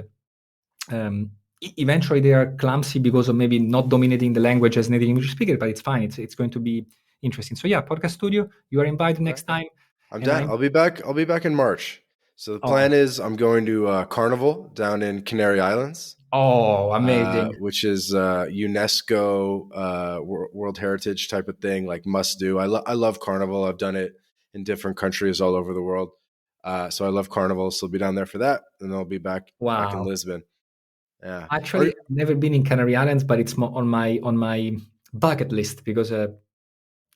eventually they are clumsy because of maybe not dominating the language as native English speaker, but it's fine. It's going to be interesting. So yeah, podcast studio, you are invited Okay. next time, I'm and down. I'm I'll be back in March. So the oh plan is I'm going to Carnival down in Canary Islands, oh amazing. which is UNESCO World Heritage type of thing, like must do. I love Carnival. I've done it in different countries all over the world. So I love Carnival. So I'll be down there for that, and then I'll be back in Wow. Lisbon. Yeah. Actually, I've never been in Canary Islands, but it's on my bucket list because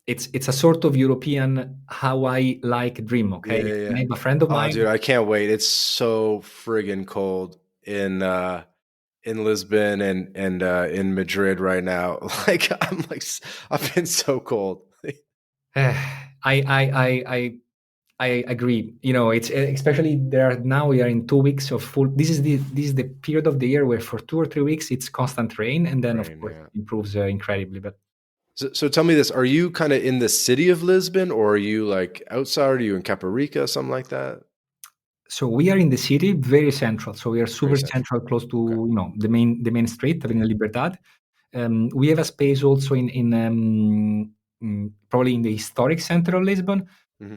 it's a sort of European how I like dream. Yeah, Okay, yeah, and yeah. I have a friend of Oh, mine. dude, I can't wait. It's so friggin' cold in Lisbon and in Madrid right now. Like I've been so cold. I agree. You know, it's especially there are now we are in 2 weeks of full. This is the period of the year where for 2 or 3 weeks it's constant rain, and then of Rain, course yeah. it improves incredibly. But So tell me this: Are you kind of in the city of Lisbon, or are you like outside? Are you in Caparica, something like that? so we are in the city, very central. So we are Very super central. central, close to Okay. the main street, Yeah. Avenida Libertad. We have a space also in probably in the historic center of Lisbon. Hmm.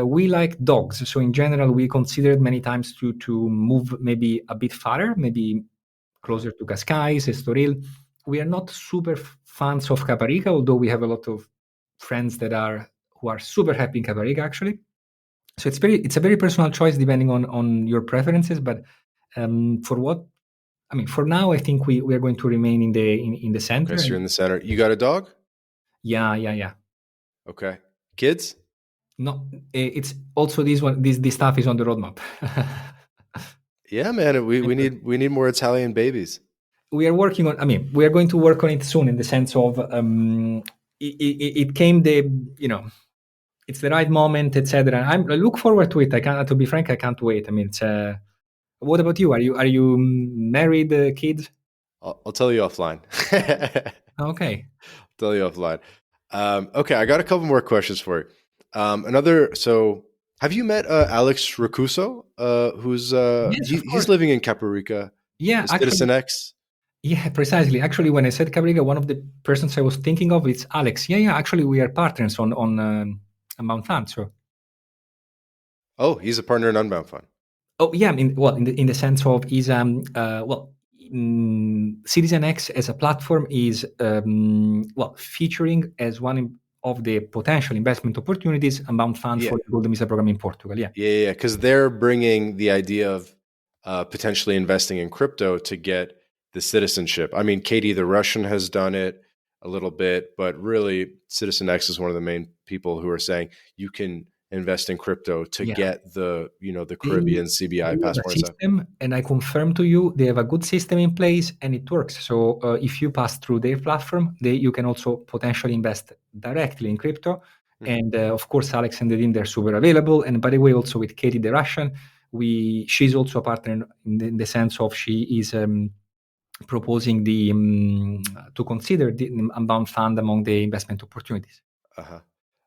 We like dogs, so in general, we considered many times to move maybe a bit farther, maybe Uh-huh. closer to Cascais, Estoril. We are not super fans of Caparica, although we have a lot of friends who are super happy in Caparica actually. So it's a very personal choice depending on your preferences. But for what I mean, for now, I think we are going to remain in the Okay, center. so And you're in the center. You got a dog? yeah, yeah, yeah. Okay. Kids? No, it's also this one. This stuff is on the roadmap. Yeah, man. We need more Italian babies. We are working on. I mean, we are going to work on it soon in the sense of it came you know it's the right moment, etc. I look forward to it. I can't. To be frank, I can't wait. I mean, what about you? Are you married, kids? I'll tell you offline. Okay. Tell you offline. Okay, I got a couple more questions for you. So have you met Alex Racuso? Who's Yes, of he's course. living in Caparica, Yeah, the actually, Citizen X. yeah, precisely. Actually, when I said Cabriga, one of the persons I was thinking of is Alex. Yeah, yeah. Actually, we are partners on Mount Fan. So, Oh, he's a partner in Unbound Fund. oh yeah. I mean, well, in the sense of is Citizen X as a platform is featuring as of the potential investment opportunities Unbound Fund Yeah, for the Golden Visa program in Portugal. Yeah. yeah. Because they're bringing the idea of potentially investing in crypto to get the citizenship. I mean, Katie the Russian has done it a little bit, but really, Citizen X is one of the main people who are saying you can invest in crypto to Yeah. get the They Caribbean CBI they have a passport and stuff? system, and I confirm to you, they have a good system in place, and it works. So, if you pass through their platform, you can also potentially invest directly in crypto. Hmm. And, of course, Alex and the team, they're super available. And by the way, also with Katie, the Russian, she's also a partner in the sense of she is proposing to consider the Unbound Fund among the investment opportunities. Uh-huh.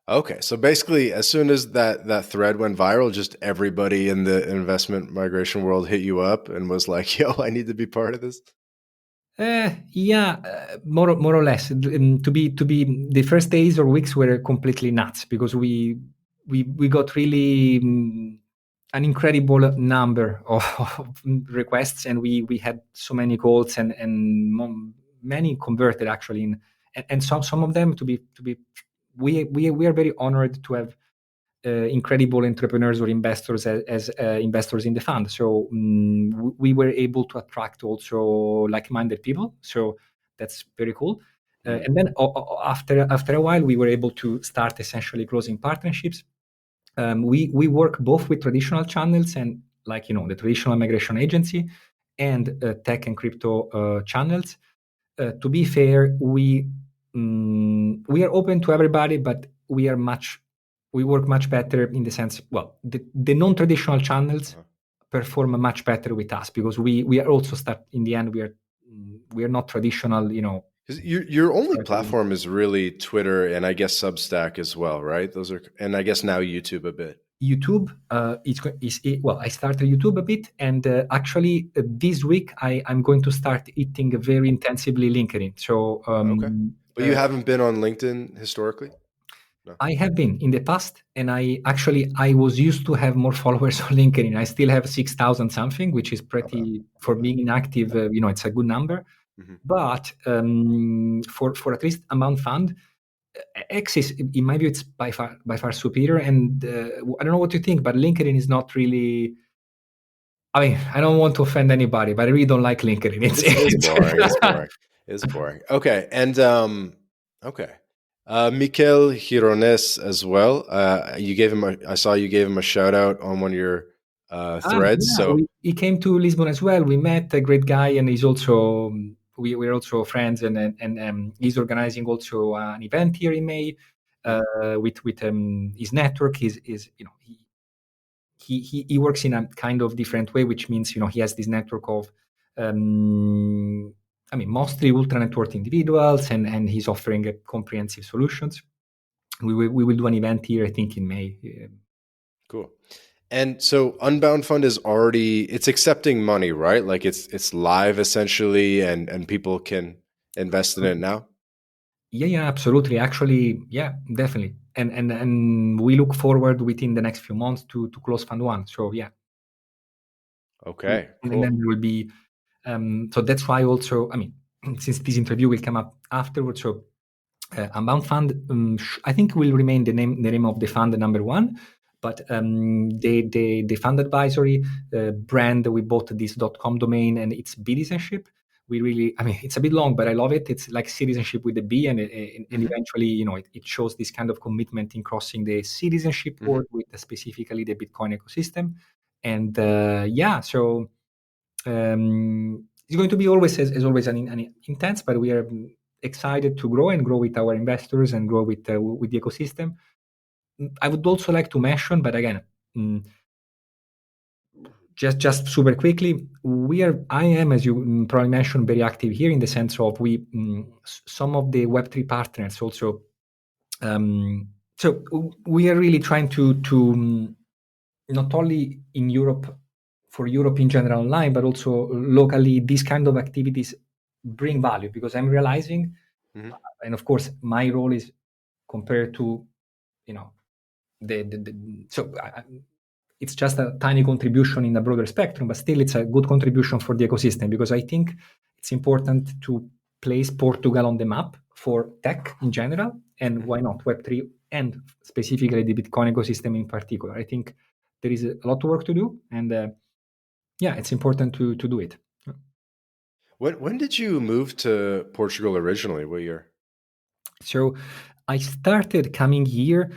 Okay, so basically, as soon as that thread went viral, just everybody in the investment migration world hit you up and was like, "Yo, I need to be part of this." Yeah, more or less. To be the first days or weeks were completely nuts because we got really an incredible number of requests, and we had so many calls, and many converted actually in, and some of them, we are very honored to have incredible entrepreneurs or investors as investors in the fund. So we were able to attract also like-minded people. So that's very cool. Mm. And then after a while, we were able to start essentially closing partnerships. We work both with traditional channels and, like, the traditional migration agency, and tech and crypto channels. To be fair, we are open to everybody, but we work much better in the sense, well, the non-traditional channels Uh-huh. perform much better with us because we are also start in the end, we are not traditional, 'Cause your only starting platform is really Twitter and I guess Substack as well, right? Those are, and I guess now YouTube a bit. YouTube. Well, I started YouTube a bit, and actually this week I'm going to start eating very intensively LinkedIn. So Okay, but you haven't been on LinkedIn historically? No. I have been in the past, and I was used to have more followers on LinkedIn. I still have 6,000 something, which is Not bad. pretty, for Not bad. being inactive. It's a good number. Hmm. But for at least amount fund, X is, in my view, it's by far superior. And I don't know what you think, but LinkedIn is not really. I mean, I don't want to offend anybody, but I really don't like LinkedIn. It's boring. It's boring. It's boring. Okay, and okay, Mikel Girones as well. You gave him. I saw you gave him a shout out on one of your threads. Yeah, So. he came to Lisbon as well. We met, a great guy, and he's also we're also friends, and he's organizing also an event here in May Mhm. with his network. He works in a kind of different way, which means he has this network of mostly ultra networked individuals, and he's offering comprehensive solutions. We will do an event here, I think, in May. Cool. And so Unbound Fund is already it's accepting money, right? Like it's live essentially and people can invest in it now. Yeah, absolutely. Actually, yeah, definitely. And we look forward within the next few months to close fund one. So yeah, Okay, and then cool. there will be. So that's why also, since this interview will come up afterwards, so Unbound Fund, I think will remain the name of the fund number one, but the fund advisory brand, we bought this .com domain, and it's citizenship. We really, it's a bit long, but I love it. It's like citizenship with the B, and Hmm. eventually, it shows this kind of commitment in crossing the citizenship Hmm. world with specifically the Bitcoin ecosystem. And yeah, so it's going to be always, as always, an intense, but we are excited to grow with our investors and grow with the ecosystem. I would also like to mention, but again, mm, just super quickly, I am, as you probably mentioned, very active here in the sense of some of the Web3 partners also. Um, so we are really trying to not only in Europe, for Europe in general online, but also locally, these kind of activities bring value because I'm realizing, Hmm. and of course, my role is compared to, you know, the so it's just a tiny contribution in a broader spectrum, but still it's a good contribution for the ecosystem because I think it's important to place Portugal on the map for tech in general, and Hmm. why not Web3 and specifically the Bitcoin ecosystem in particular. I think there is a lot of work to do, and yeah, it's important to do it. When did you move to Portugal originally? What year? So I started coming here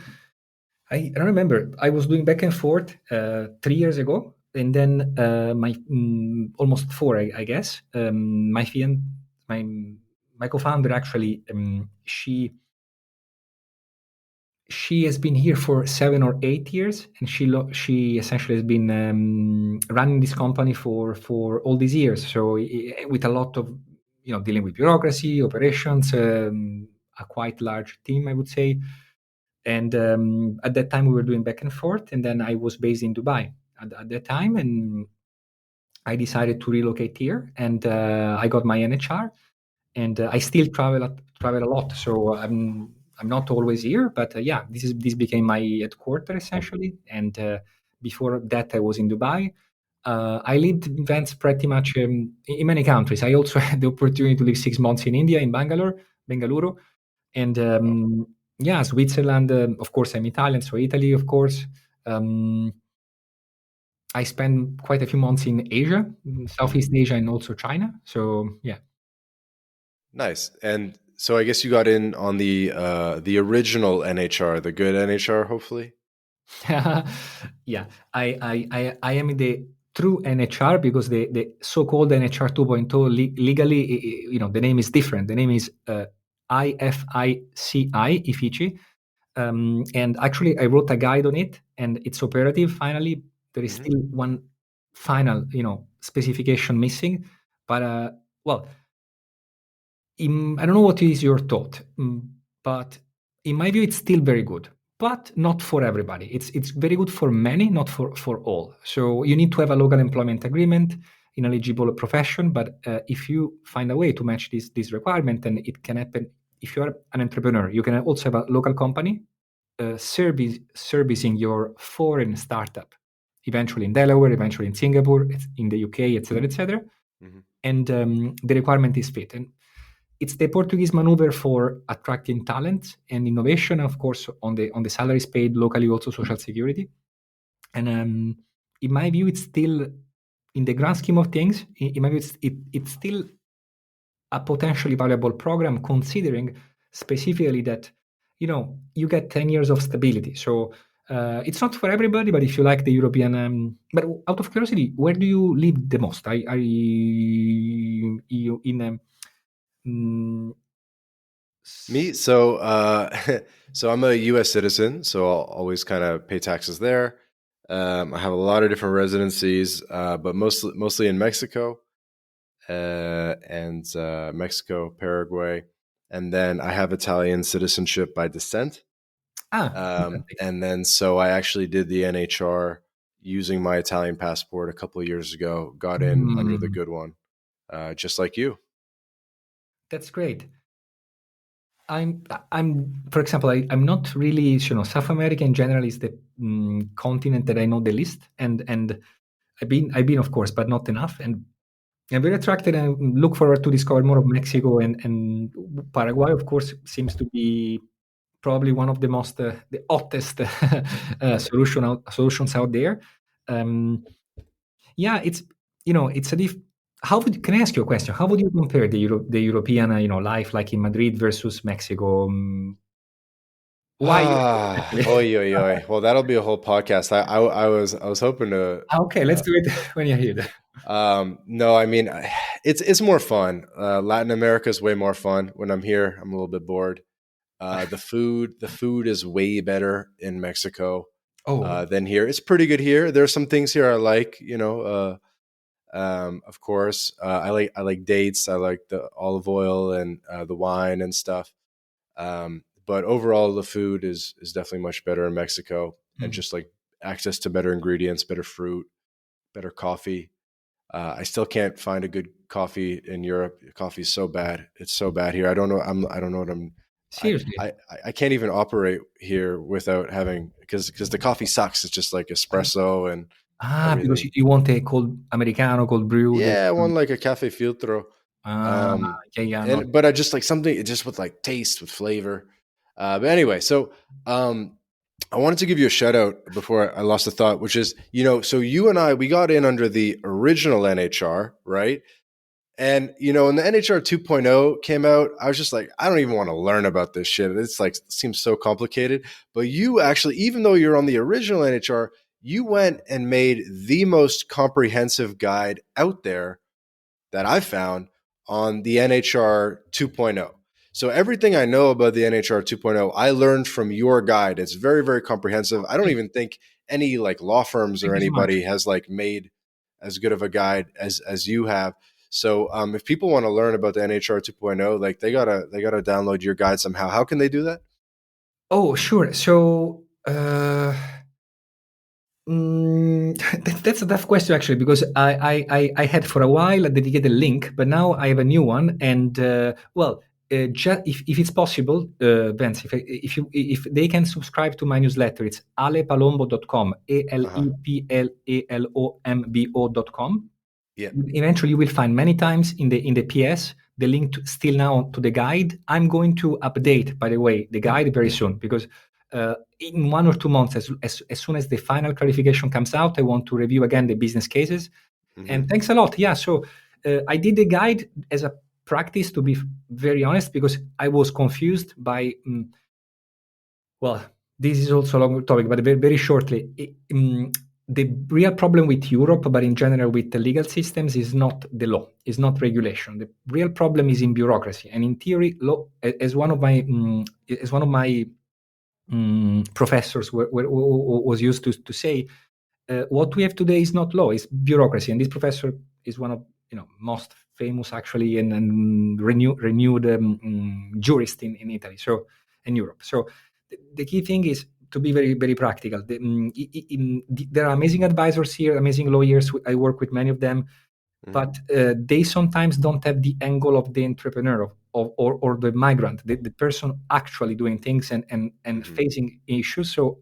I remember I was doing back and forth 3 years ago, and then my almost four, I guess. My my co-founder actually, she has been here for 7 or 8 years, and she essentially has been running this company for all these years. So with a lot of dealing with bureaucracy, operations, a quite large team, I would say. And at that time, we were doing back and forth, and then I was based in Dubai at that time, and I decided to relocate here, and I got my NHR, and I still travel a lot. So I'm not always here, but yeah, this became my headquarters essentially. And before that, I was in Dubai. I lived events pretty much in many countries. I also had the opportunity to live 6 months in India, in Bengaluru, and Wow. yeah, Switzerland. Of course, I'm Italian, so Italy, of course. Um, I spent quite a few months in Asia, Mhm. Southeast Asia, and also China. So yeah. Nice. And so I guess you got in on the original NHR, the good NHR, hopefully. Yeah, I am in the true NHR because the so-called NHR 2.0 legally, the name is different. The name is IFICI, IFICI. And actually, I wrote a guide on it, and it's operative finally. There is Hmm. still one final, specification missing. But, well, I don't know what is your thought, but in my view, it's still very good, but not for everybody. It's very good for many, not for all. So you need to have a local employment agreement in eligible profession. But if you find a way to match this requirement, then it can happen. If you are an entrepreneur, you can also have a local company servicing your foreign startup, eventually in Delaware, eventually in Singapore, in the UK, etc., etc. Hmm. And the requirement is fit. And it's the Portuguese maneuver for attracting talent and innovation, of course, on the salaries paid locally, also social security. And in my view, it's still, in the grand scheme of things, in my view, it's still a potentially valuable program, considering specifically that you get 10 years of stability. So it's not for everybody, but if you like the European, but out of curiosity, where do you live the most? Are you in mm, Me, so so I'm a U.S. citizen, so I'll always kind of pay taxes there. I have a lot of different residencies, but mostly in Mexico, and Mexico, Paraguay, and then I have Italian citizenship by descent. fantastic. And then so I actually did the NHR using my Italian passport a couple of years ago. Got in under the Mm, good one, just like you. that's great. For example, I'm not really, South America in general is the continent that I know the least, and I've been, of course, but not enough. And I'm very attracted and look forward to discover more of Mexico and Paraguay. Of course, seems to be probably one of the hottest solutions out there. Um, Yeah, it's a can I ask you a question? How would you compare the European, life like in Madrid versus Mexico? Why Ah, especially? oi, oi, oi. Well, that'll be a whole podcast. I was hoping to. Okay, let's do it when you're here. No, I mean, it's more fun. Latin America is way more fun. When I'm here, I'm a little bit bored. The food is way better in Mexico Oh, than here. It's pretty good here. There are some things here I like. Of course, I like dates. I like the olive oil and the wine and stuff. But overall, the food is definitely much better in Mexico, and mm, just like access to better ingredients, better fruit, better coffee. I still can't find a good coffee in Europe. Coffee is so bad. It's so bad here. I don't know. I don't know what I'm. I, seriously? I, I can't even operate here without having because the coffee sucks. It's just like espresso and Because everything. you want a cold americano, cold brew. Yeah, I want like a cafe filtro. Ah, Um, yeah, yeah, not. and but I just like something just with like taste, with flavor. But anyway, so um, I wanted to give you a shout out before I lost the thought, which is, so you and I, we got in under the original NHR, right? And when the NHR 2.0 came out, I was just like, I don't even want to learn about this shit. It's like seems so complicated. But you actually, even though you're on the original NHR, you went and made the most comprehensive guide out there that I found on the NHR 2.0. So everything I know about the NHR 2.0, I learned from your guide. It's very, very comprehensive. I don't Thank even think any like law firms or thank you so much. anybody has like made as good of a guide as you have. So if people want to learn about the NHR 2.0, like they gotta download your guide somehow. How can they do that? Oh, sure. So, that's a tough question actually, because I had for a while a dedicated link, but now I have a new one. And well, if it's possible, Vince, if they can subscribe to my newsletter, it's alepalombo.com, Uh huh. aleplalombo.com. Yeah. Eventually you will find many times in the PS the link still now to the guide. I'm going to update, by the way, the guide very soon, because in 1 or 2 months, as soon as the final clarification comes out, I want to review again the business cases. Mm-hmm. And thanks a lot. Yeah, so I did the guide as a practice, to be very honest, because I was confused by well, this is also a long topic, but very, very shortly, the real problem with Europe, but in general with the legal systems, is not the law, is not regulation. The real problem is in bureaucracy. And in theory, law, as one of my professors was used to say, what we have today is not law, it's bureaucracy. And this professor is one of most famous actually and renewed jurist in Italy, so in Europe. So the key thing is to be very, very practical. There are amazing advisors here, amazing lawyers. I work with many of them, Mm-hmm. but they sometimes don't have the angle of the entrepreneur or the migrant, the person actually doing things and Mm-hmm. facing issues. So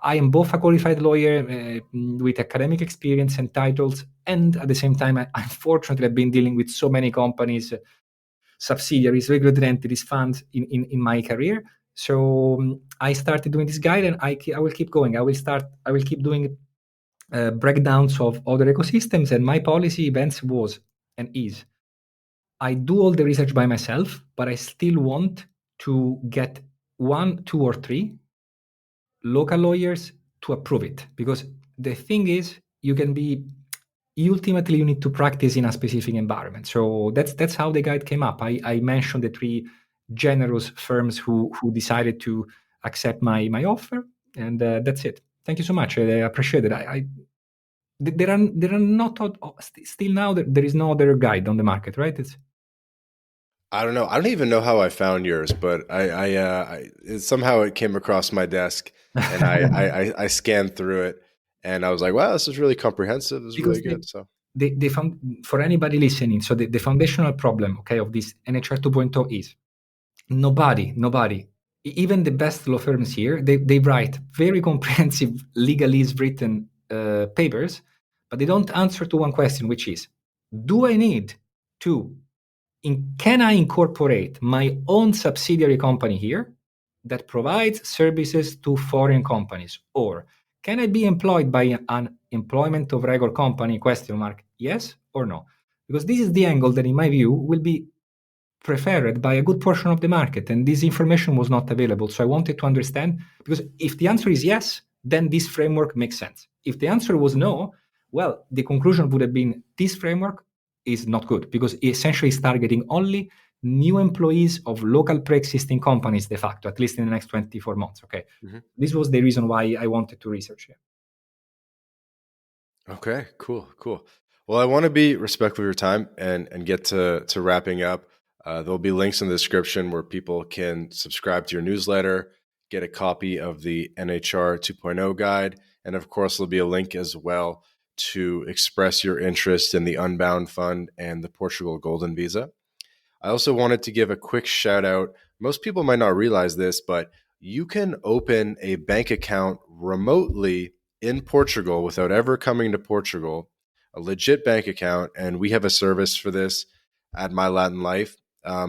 I am both a qualified lawyer with academic experience and titles, and at the same time, unfortunately, I've been dealing with so many companies, subsidiaries, regulated entities, funds in my career. So I started doing this guide, and I will keep going. I will keep doing breakdowns of other ecosystems. And my policy events was and is, I do all the research by myself, but I still want to get one, two, or three local lawyers to approve it. Because the thing is, ultimately you need to practice in a specific environment. So that's how the guide came up. I mentioned the three generous firms who decided to accept my offer, and that's it. Thank you so much. I appreciate it. There are not still now there is no other guide on the market, right? I don't know. I don't even know how I found yours, but somehow it came across my desk, and I scanned through it, and I was like, wow, this is really comprehensive. This is really Because good. So the for anybody listening, so the foundational problem, okay, of this NHR 2.0 is nobody, even the best law firms here, they write very comprehensive legalese written papers, but they don't answer to one question, which is, do I need to can I incorporate my own subsidiary company here that provides services to foreign companies? Or can I be employed by an employment of record company? Question mark. Yes or no? Because this is the angle that, in my view, will be preferred by a good portion of the market. And this information was not available. So I wanted to understand, because if the answer is yes, then this framework makes sense. If the answer was no, well, the conclusion would have been this framework is not good, because it essentially is targeting only new employees of local pre-existing companies, de facto, at least in the next 24 months. Okay. mhm. This was the reason why I wanted to research it. Okay, cool. Well, I want to be respectful of your time and get to wrapping up. There'll be links in the description where people can subscribe to your newsletter, get a copy of the NHR 2.0 guide, and of course, there'll be a link as well to express your interest in the Unbound Fund and the Portugal Golden Visa. I also wanted to give a quick shout out. Most people might not realize this, but you can open a bank account remotely in Portugal without ever coming to Portugal, a legit bank account. And we have a service for this at My Latin Life. A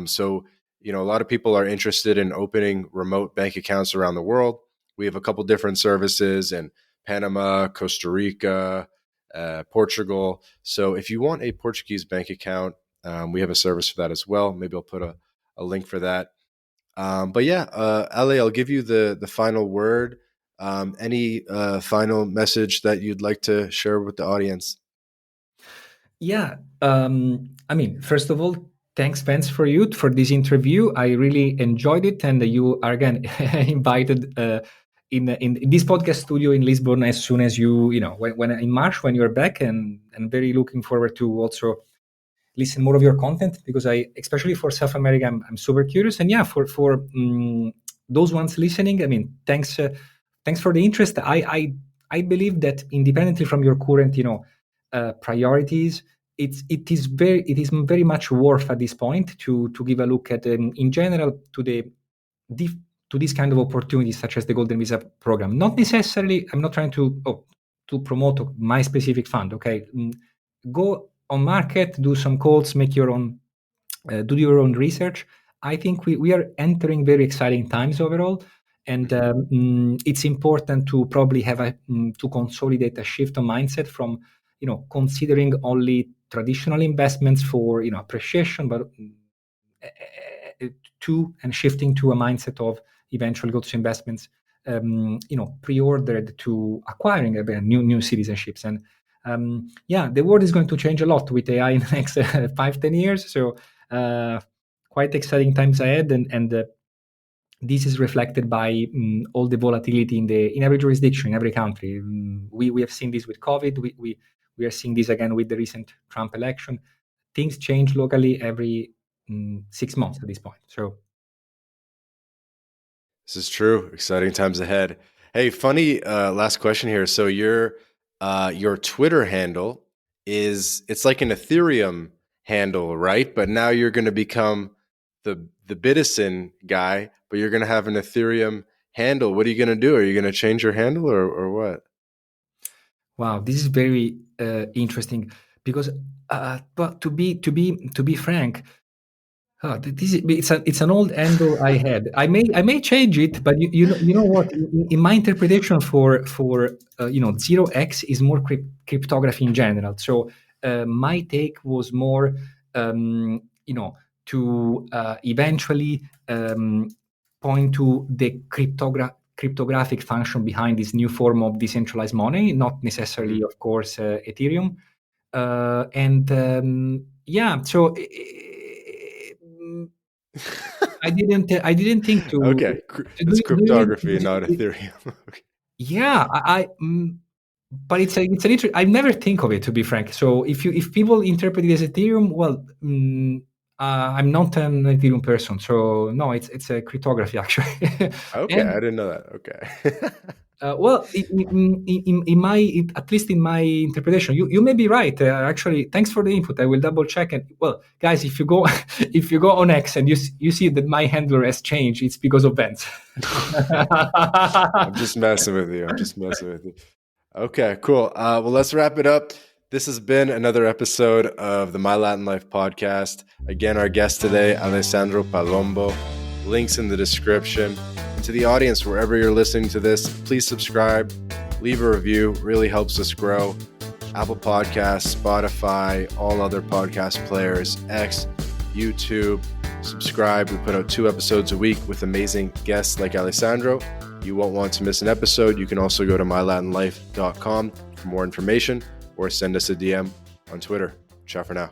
lot of people are interested in opening remote bank accounts around the world. We have a couple different services in Panama, Costa Rica, Portugal. So if you want a Portuguese bank account, We have a service for that as well. Maybe I'll put a link for that. But yeah, Ale, I'll give you the final word. Any final message that you'd like to share with the audience? Yeah. I mean, first of all, thanks, Vance, for this interview. I really enjoyed it, and you are again invited in this podcast studio in Lisbon as soon as when in March when you're back, and very looking forward to also listen more of your content, because I, especially for South America, I'm super curious. And yeah, for those ones listening, I mean, thanks for the interest. I believe that independently from your current priorities, it is very much worth at this point to give a look at, in general, to to this kind of opportunities such as the Golden Visa program. Not necessarily, I'm not trying to promote my specific fund. Okay, go on market, do some calls, make your own, do your own research. I think we are entering very exciting times overall, and it's important to probably have to consolidate a shift of mindset from considering only traditional investments for appreciation, but and shifting to a mindset of eventually go to investments pre-ordered to acquiring new citizenships. And the world is going to change a lot with AI in the next 5-10 years. So quite exciting times ahead, and this is reflected by all the volatility in every jurisdiction, in every country. We have seen this with COVID. We are seeing this again with the recent Trump election. Things change locally every 6 months at this point. So this is true. Exciting times ahead. Hey, funny last question here. So your Twitter handle it's like an Ethereum handle, right? But now you're going to become the Bitison guy, but you're going to have an Ethereum handle. What are you going to do? Are you going to change your handle or what? Wow, this is very interesting, because but to be frank, it's an old handle I had. I may change it, but you know what? In my interpretation for 0x is more cryptography in general. So my take was more to eventually point to the cryptographic function behind this new form of decentralized money, not necessarily, of course, Ethereum. So I didn't think to Okay, it's cryptography, not Ethereum. Okay. Yeah, but it's an I never think of it, to be frank. So if people interpret it as Ethereum, well, I'm not an Ethereum person, so no, it's a cryptography actually. Okay, I didn't know that. Okay. Well, in my, at least in my interpretation, you may be right. Actually, thanks for the input. I will double check. And well, guys, if you go if you go on X and you see that my handler has changed, it's because of Vance. I'm just messing with you. Okay, cool. Well, let's wrap it up. This has been another episode of the My Latin Life podcast. Again, our guest today, Alessandro Palombo. Links in the description. And to the audience, wherever you're listening to this, please subscribe, leave a review. Really helps us grow. Apple Podcasts, Spotify, all other podcast players, X, YouTube. Subscribe. We put out 2 episodes a week with amazing guests like Alessandro. You won't want to miss an episode. You can also go to mylatinlife.com for more information, or send us a DM on Twitter. Ciao for now.